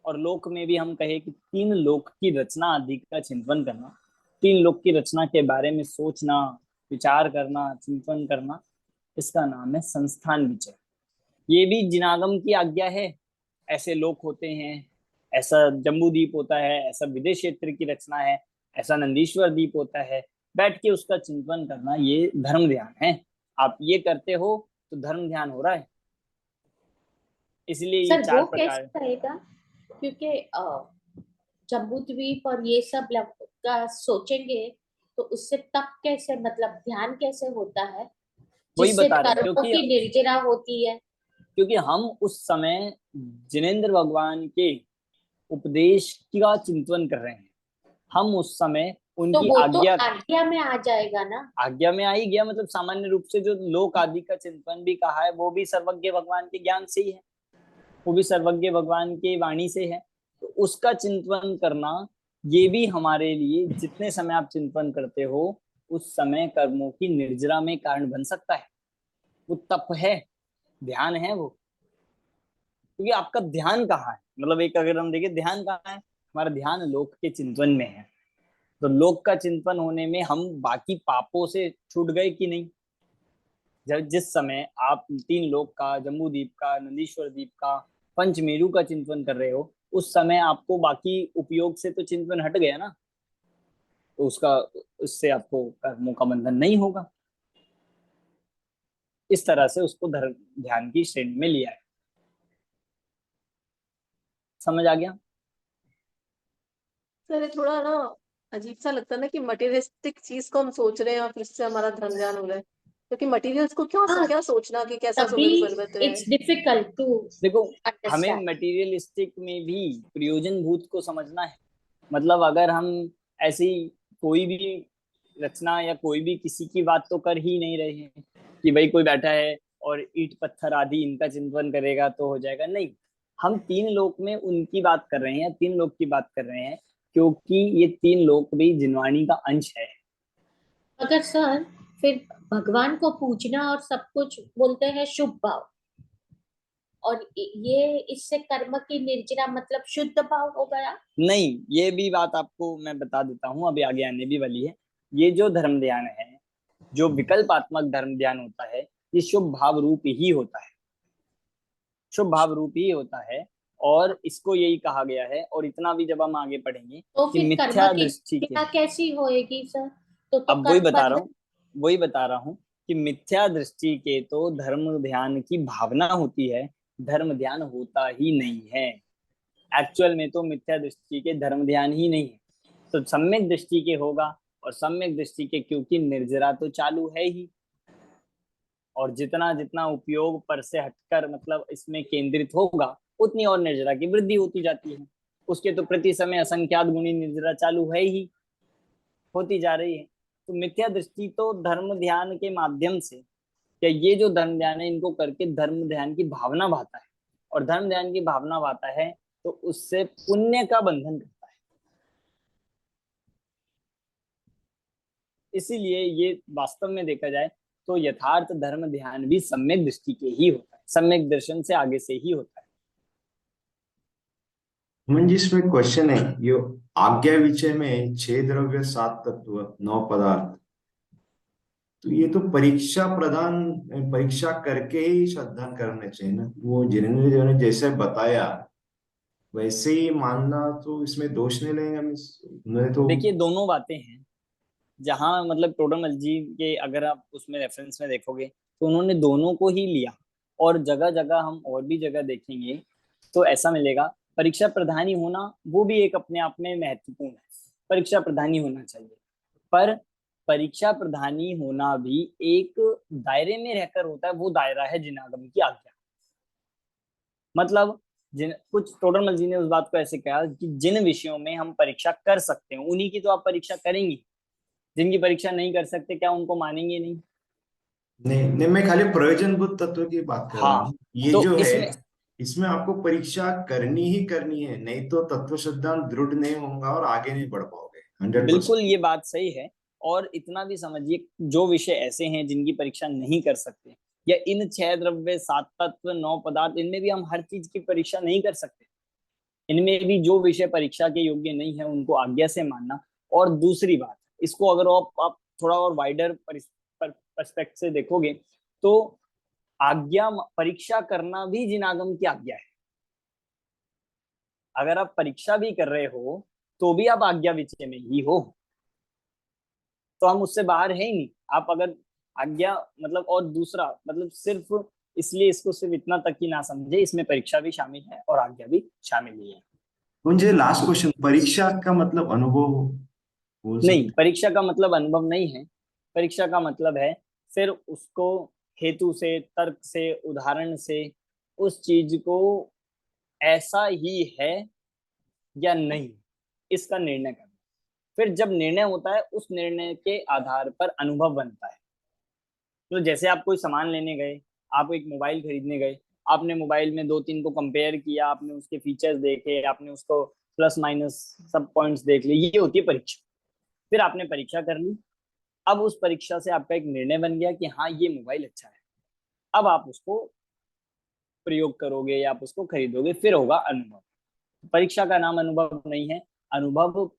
और लोक में भी हम कहे कि 3 लोक की रचना आदि का चिंतन करना, 3 लोक की रचना के बारे में सोचना, विचार करना, चिंतन करना, इसका नाम है संस्थान विचय। ये भी जिनागम की आज्ञा है, ऐसे लोक होते हैं, ऐसा जम्बू द्वीप होता है, ऐसा विदेश क्षेत्र की रचना है, ऐसा नंदीश्वर द्वीप होता है, बैठ के उसका चिंतन करना, ये धर्म ध्यान है। आप ये करते हो तो धर्म ध्यान हो रहा है। इसलिए ये सर 4 वो प्रकार। कैसे रहेगा, क्योंकि जम्बू द्वीप और ये सब का सोचेंगे तो उससे तप कैसे, मतलब ध्यान कैसे होता है वही जिससे बता रहे हैं, कर्मों की निर्जरा होती है। क्योंकि हम उस समय जिनेंद्र भगवान के उपदेश का चिंतन कर रहे हैं, हम उस समय तो उनकी वो तो आज्ञा, आज्ञा में आ जाएगा ना। आज्ञा में आ ही गया। मतलब सामान्य रूप से जो लोक आदि का चिंतन भी कहा है, वो भी सर्वज्ञ भगवान के ज्ञान से ही है, वो भी सर्वज्ञ भगवान की वाणी से है। तो उसका चिंतन करना, ये भी हमारे लिए, जितने समय आप चिंतन करते हो उस समय कर्मों की निर्जरा में कारण बन सकता है। वो तप है, ध्यान है वो, क्योंकि आपका ध्यान कहाँ है। मतलब एक अगर हम देखें ध्यान कहाँ है, हमारा ध्यान लोक के चिंतन में है। तो लोक का चिंतन होने में हम बाकी पापों से छूट गए कि नहीं। जब जिस समय आप 3 लोक का, जम्बू द्वीप का, नंदीश्वर द्वीप का, पंचमेरु का चिंतन कर रहे हो, उस समय आपको बाकी उपयोग से तो चिंतन हट गया ना, तो उसका, उससे आपको कर्मों का बंधन नहीं होगा। इस तरह से उसको धर्म ध्यान की श्रेणी में लिया है। समझ आ गया। सर ये थोड़ा ना अजीब सा लगता है ना कि मटेरियलिस्टिक चीज को हम सोच रहे हैं और फिर से हमारा धर्म ध्यान हो रहा है, क्योंकि मटेरियल्स को हाँ, क्या सोचना कि कैसा तभी सुंदर पर्वत है। इट्स डिफिकल्ट टू देखो, हमें अंडरस्टैंड। मटेरियलिस्टिक में भी प्रयोजन भूत को समझना है। मतलब अगर हम ऐसी कोई भी रचना या कोई भी किसी की बात तो कर ही नहीं रहे हैं कि भाई कोई बैठा है और ईंट पत्थर आदि इनका चिंतन करेगा तो हो जाएगा, नहीं। हम तीन लोक में उनकी बात कर रहे हैं, तीन लोक की बात कर रहे हैं, क्योंकि ये तीन लोक भी जिनवाणी का अंश है। मगर सर फिर भगवान को पूजना और सब कुछ बोलते हैं शुभ भाव, और ये इससे कर्म की निर्जरा मतलब शुद्ध भाव हो गया। नहीं, ये भी बात आपको मैं बता देता हूँ, अभी आगे आने भी वाली है। ये जो धर्म ध्यान है, जो विकल्पात्मक धर्म ध्यान होता है, ये शुभ भाव रूप ही होता है, शुभ भाव रूप ही होता है। और इसको यही कहा गया है, और इतना भी जब हम आगे पढ़ेंगे तो कि फिर कर्म मिथ्या की दृष्टि के, निर्जरा कैसी होएगी सर? तो अब वही कर्म बता रहा बंधन। हूँ, वही बता रहा हूँ कि मिथ्या दृष्टि के तो धर्म ध्यान की भावना होती है, धर्म ध्यान होता ही नहीं है। एक्चुअल में तो मिथ्या दृष्टि के धर्म ध्यान ही नहीं है, तो सम्यक दृष्टि के होगा। और सम्यक दृष्टि के क्योंकि निर्जरा तो चालू है ही, और जितना जितना उपयोग पर से हटकर मतलब इसमें केंद्रित होगा, उतनी और निर्जरा की वृद्धि होती जाती है। उसके तो प्रति समय असंख्यात गुणी निर्जरा चालू है ही, होती जा रही है। तो मिथ्या दृष्टि तो धर्म ध्यान के माध्यम से, या ये जो धर्म ध्यान है, इनको करके धर्म ध्यान की भावना भाता है, और धर्म ध्यान की भावना भाता है तो उससे पुण्य का बंधन करता है। इसीलिए ये वास्तव में देखा जाए तो यथार्थ धर्म ध्यान भी सम्यक दृष्टि के ही होता है, सम्यक दर्शन से आगे से ही होता है। मन जी, इसमें क्वेश्चन है, ये आज्ञा विषय में 6 द्रव्य 7 तत्व 9 पदार्थ, तो ये तो परीक्षा प्रदान, परीक्षा करके ही श्रद्धा करने चाहिए ना। वो जिन्होंने ने जैसे बताया वैसे ही मानना, तो इसमें दोष नहीं लेंगे हम। उन्होंने तो देखिए, दोनों बातें हैं। जहां मतलब टोडरमल जी के अगर आप उसमें रेफरेंस में देखोगे तो उन्होंने दोनों को ही लिया, और जगह जगह हम और भी जगह देखेंगे तो ऐसा मिलेगा। परीक्षा प्रधानी होना वो भी एक अपने आप में महत्वपूर्ण है, परीक्षा प्रधानी होना चाहिए, पर परीक्षा प्रधानी होना भी एक दायरे में रहकर होता है। वो दायरा है जिनागम की आज्ञा। मतलब जिन कुछ टोडरमल जी ने उस बात को ऐसे कहा कि जिन विषयों में हम परीक्षा कर सकते हैं उन्हीं की तो आप परीक्षा करेंगी, जिनकी परीक्षा नहीं कर सकते क्या उनको मानेंगे नहीं? नहीं नहीं, मैं खाली प्रयोजनभूत तत्व की बात कर रहा हाँ, हूँ। ये तो जो है, इसमें इसमें आपको परीक्षा करनी ही करनी है, नहीं तो तत्व सिद्धांत दृढ़ नहीं होगा और आगे नहीं बढ़ पाओगे 100%। बिल्कुल ये बात सही है। और इतना भी समझिए, जो विषय ऐसे हैं जिनकी परीक्षा नहीं कर सकते, या इन 6 द्रव्य 7 तत्व 9 पदार्थ, इनमें भी हम हर चीज की परीक्षा नहीं कर सकते। इनमें भी जो विषय परीक्षा के योग्य नहीं है उनको आज्ञा से मानना। और दूसरी बात, इसको अगर आप थोड़ा और वाइडर पर्सपेक्ट से देखोगे तो आज्ञा, परीक्षा करना भी जिनागम की आज्ञा है। अगर आप परीक्षा भी कर रहे हो तो भी आप आज्ञा विषय में ही हो, तो हम उससे बाहर है ही नहीं। आप अगर आज्ञा मतलब, और दूसरा मतलब सिर्फ इसलिए इसको सिर्फ इतना तक ही ना समझे, इसमें परीक्षा भी शामिल है और आज्ञा भी शामिल ही है। मुझे लास्ट क्वेश्चन, परीक्षा का मतलब अनुभव बोल नहीं, सकते परीक्षा का मतलब अनुभव नहीं है। परीक्षा का मतलब है फिर उसको हेतु से, तर्क से, उदाहरण से उस चीज को ऐसा ही है या नहीं, इसका निर्णय करना। फिर जब निर्णय होता है उस निर्णय के आधार पर अनुभव बनता है। तो जैसे आप कोई सामान लेने गए, आप एक मोबाइल खरीदने गए, आपने मोबाइल में दो तीन को कंपेयर किया, आपने उसके फीचर्स देखे, आपने उसको प्लस माइनस सब पॉइंट्स देख लिए, ये होती है परीक्षा। फिर आपने परीक्षा कर ली, अब उस परीक्षा से आपका एक निर्णय बन गया कि हाँ ये मोबाइल अच्छा है। अब आप उसको प्रयोग करोगे या आप उसको खरीदोगे, फिर होगा अनुभव। परीक्षा का नाम अनुभव नहीं है, अनुभव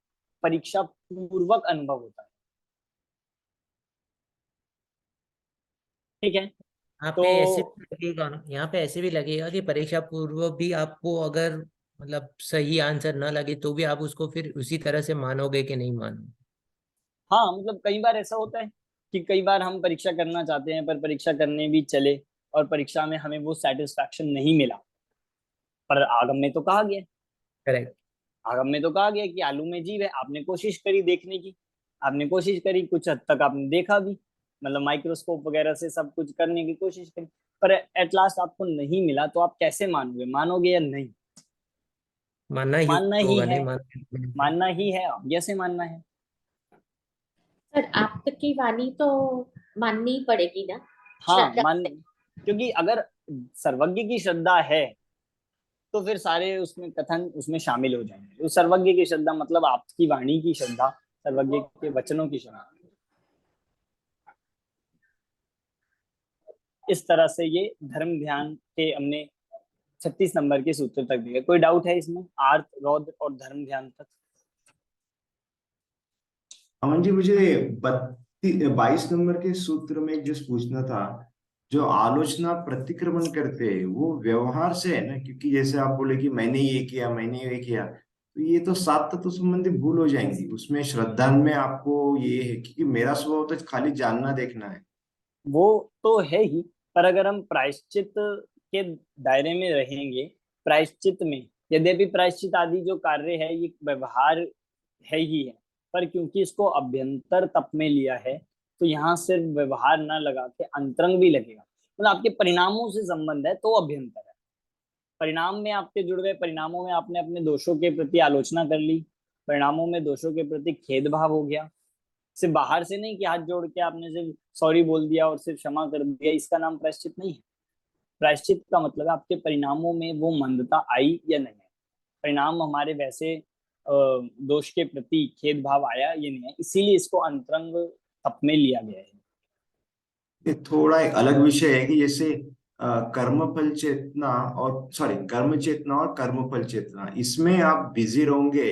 परीक्षा पूर्वक अनुभव होता है। ठीक है, यहाँ तो पे ऐसे भी लगेगा ना, यहाँ पे ऐसे भी लगेगा कि परीक्षा पूर्व भी आपको अगर मतलब सही आंसर ना लगे तो भी आप उसको फिर उसी तरह से मानोगे कि नहीं मानोगे। हाँ मतलब कई बार ऐसा होता है कि कई बार हम परीक्षा करना चाहते हैं, पर परीक्षा करने भी चले और परीक्षा में हमें वो सेटिस्फैक्शन नहीं मिला। पर आगम में तो कहा गया, करेक्ट। आगम में तो कहा गया कि आलू में जीव है। आपने कोशिश करी देखने की, आपने कोशिश करी, कुछ हद तक आपने देखा भी, मतलब माइक्रोस्कोप वगैरह से सब कुछ करने की कोशिश करी, पर एट लास्ट आपको नहीं मिला, तो आप कैसे मानोगे? मानोगे या नहीं? मानना ही मानना ही होगा, है, नहीं मानना। मानना ही है, जैसे मानना है। सर आपकी वाणी तो माननी ही पड़ेगी ना, हाँ श्रद्धा मान, से। क्योंकि अगर सर्वज्ञ की श्रद्धा है तो फिर सारे उसमें कथन उसमें शामिल हो जाएंगे। तो सर्वज्ञ की श्रद्धा मतलब आपकी वाणी की श्रद्धा, सर्वज्ञ के वचनों की श्रद्धा। इस तरह से ये धर्म ध्यान के हमने 36 नंबर के सूत्र तक दिए। कोई डाउट है इसमें? आर्त, रौद्र और धर्म ध्यान तक? अमन जी, मुझे 22 नंबर के सूत्र में जो पूछना था, जो आलोचना प्रतिक्रमण करते हैं वो व्यवहार से है ना? क्योंकि जैसे आप बोले कि मैंने ये किया, मैंने ये किया, तो ये तो सात तत्व संबंधी भूल हो जाएंगी। उसमें श्रद्धा में आपको ये है क्योंकि मेरा स्वभाव तो खाली जानना देखना है। वो तो है ही, पर अगर हम प्रायश्चित के दायरे में रहेंगे, प्रायश्चित में यद्यपि प्रायश्चित आदि जो कार्य है ये व्यवहार है ही है, पर क्योंकि इसको अभ्यंतर तप में लिया है तो यहाँ सिर्फ व्यवहार ना लगा के अंतरंग भी लगेगा। मतलब आपके परिणामों से संबंध है तो अभ्यंतर है। परिणाम में आपके जुड़ गए, परिणामों में आपने अपने दोषों के प्रति आलोचना कर ली, परिणामों में दोषों के प्रति खेद भाव हो गया। सिर्फ बाहर से नहीं कि हाथ जोड़ के आपने सिर्फ सॉरी बोल दिया और सिर्फ क्षमा कर दिया, इसका नाम प्रायश्चित नहीं है। प्रायश्चित का मतलब आपके परिणामों में वो मंदता आई या नहीं है, परिणाम हमारे वैसे दोष के प्रति खेद भाव आया ये नहीं है, इसीलिए इसको अंतरंग तप में लिया गया है। ये थोड़ा एक अलग विषय है कि जैसे कर्मफल चेतना और कर्म चेतना और कर्मफल चेतना, इसमें आप बिजी रहोगे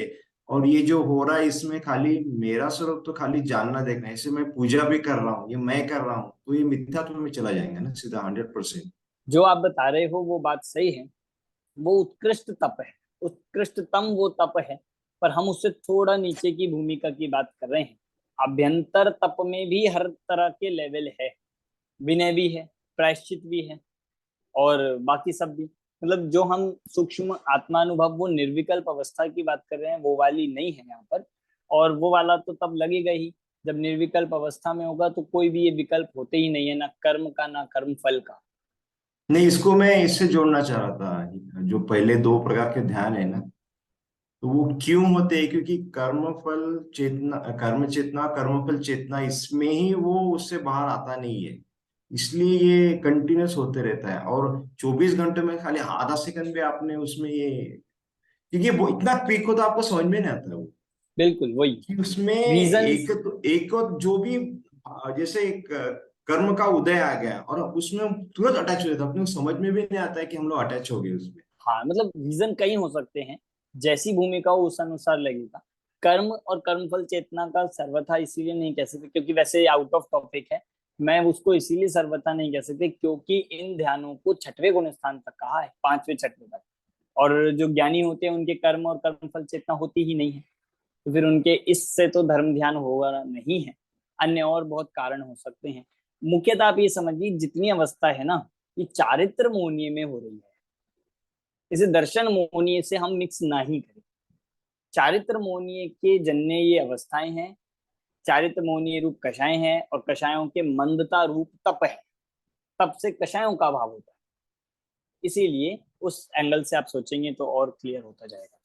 और ये जो हो रहा है इसमें खाली मेरा स्वरूप तो खाली जानना देखना है। ऐसे मैं पूजा भी कर रहा हूँ, ये मैं कर रहा हूँ, तो ये मिथ्यात्व में चला जाएगा ना सीधा 100%। जो आप बता रहे हो वो बात सही है, वो उत्कृष्ट तप है, उत्कृष्टतम वो तप है, पर हम उससे थोड़ा नीचे की भूमिका की बात कर रहे हैं। अभ्यंतर तप में भी हर तरह के लेवल है, विनय भी है, प्रायश्चित भी है और बाकी सब भी। मतलब जो हम सूक्ष्म आत्मानुभव, वो निर्विकल्प अवस्था की बात कर रहे हैं, वो वाली नहीं है यहाँ पर। और वो वाला तो तब लगेगा ही जब निर्विकल्प अवस्था में होगा, तो कोई भी ये विकल्प होते ही नहीं है, ना कर्म का ना कर्म फल का। नहीं, इसको मैं इससे जोड़ना चाह रहा था, जो पहले दो प्रकार के ध्यान है ना, तो वो क्यों होते हैं? क्योंकि कर्मफल चेतना, कर्म चेतना, कर्मफल चेतना, इसमें ही वो उससे बाहर आता नहीं है, इसलिए ये कंटिन्यूस होते रहता है। और 24 घंटे में खाली आधा सेकंड भी आपने उसमें ये, क्योंकि वो इतना क्विक होता है आपको समझ में नहीं आता है वो, बिल्कुल वही कि उसमें रीजंस। एक जो भी जैसे एक कर्म का उदय आ गया और उसमें हम तुरंत अटैच हो जाता है, अपने को समझ में भी नहीं आता है कि हम लोग अटैच हो गए उसमें। हाँ मतलब रीजन कई हो सकते हैं, जैसी भूमिका हो उस अनुसार लगेगा। कर्म और कर्मफल चेतना का सर्वथा इसीलिए नहीं कह सकते क्योंकि वैसे आउट ऑफ टॉपिक है, मैं उसको इसीलिए सर्वथा नहीं कह सकते क्योंकि इन ध्यानों को छठवें गुण स्थान तक कहा है, पांचवें छठवें तक। और जो ज्ञानी होते हैं उनके कर्म और कर्मफल चेतना होती ही नहीं है, तो फिर उनके इससे तो धर्म ध्यान होगा नहीं है। अन्य और बहुत कारण हो सकते हैं। मुख्यतः आप ये समझिए जितनी अवस्था है ना, ये चारित्र मोहनीय में हो रही है, इसे दर्शन मोहनीय से हम मिक्स ना ही करें। चारित्र मोहनीय के जन्य ये अवस्थाएं हैं, चारित्र मोहनीय रूप कषाय हैं और कषायों के मंदता रूप तप है, तप से कषायों का भाव होता है। इसीलिए उस एंगल से आप सोचेंगे तो और क्लियर होता जाएगा।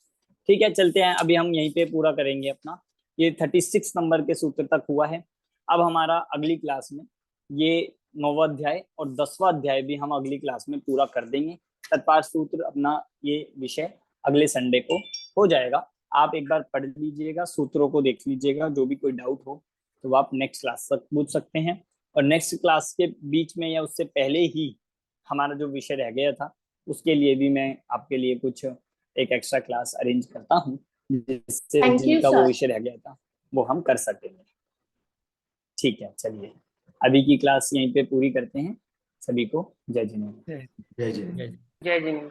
ठीक है, चलते हैं, अभी हम यहीं पे पूरा करेंगे अपना। ये 36 नंबर के सूत्र तक हुआ है। अब हमारा अगली क्लास में ये 9वां अध्याय और 10वां अध्याय भी हम अगली क्लास में पूरा कर देंगे। तत्पार सूत्र अपना ये विषय अगले संडे को हो जाएगा। आप एक बार पढ़ लीजिएगा, सूत्रों को देख लीजिएगा, जो भी कोई डाउट हो तो आप नेक्स्ट क्लास तक पूछ सकते हैं। और नेक्स्ट क्लास के बीच में या उससे पहले ही हमारा जो विषय रह गया था उसके लिए भी मैं आपके लिए कुछ एक एक्स्ट्रा क्लास अरेंज करता हूँ, जिससे Thank you, जिनका वो sir. विषय रह गया था वो हम कर सकेंगे। ठीक है, चलिए अभी की क्लास यहीं पे पूरी करते हैं। सभी को जय जिनेन्द्र। जय जय। जय जिनेन्द्र।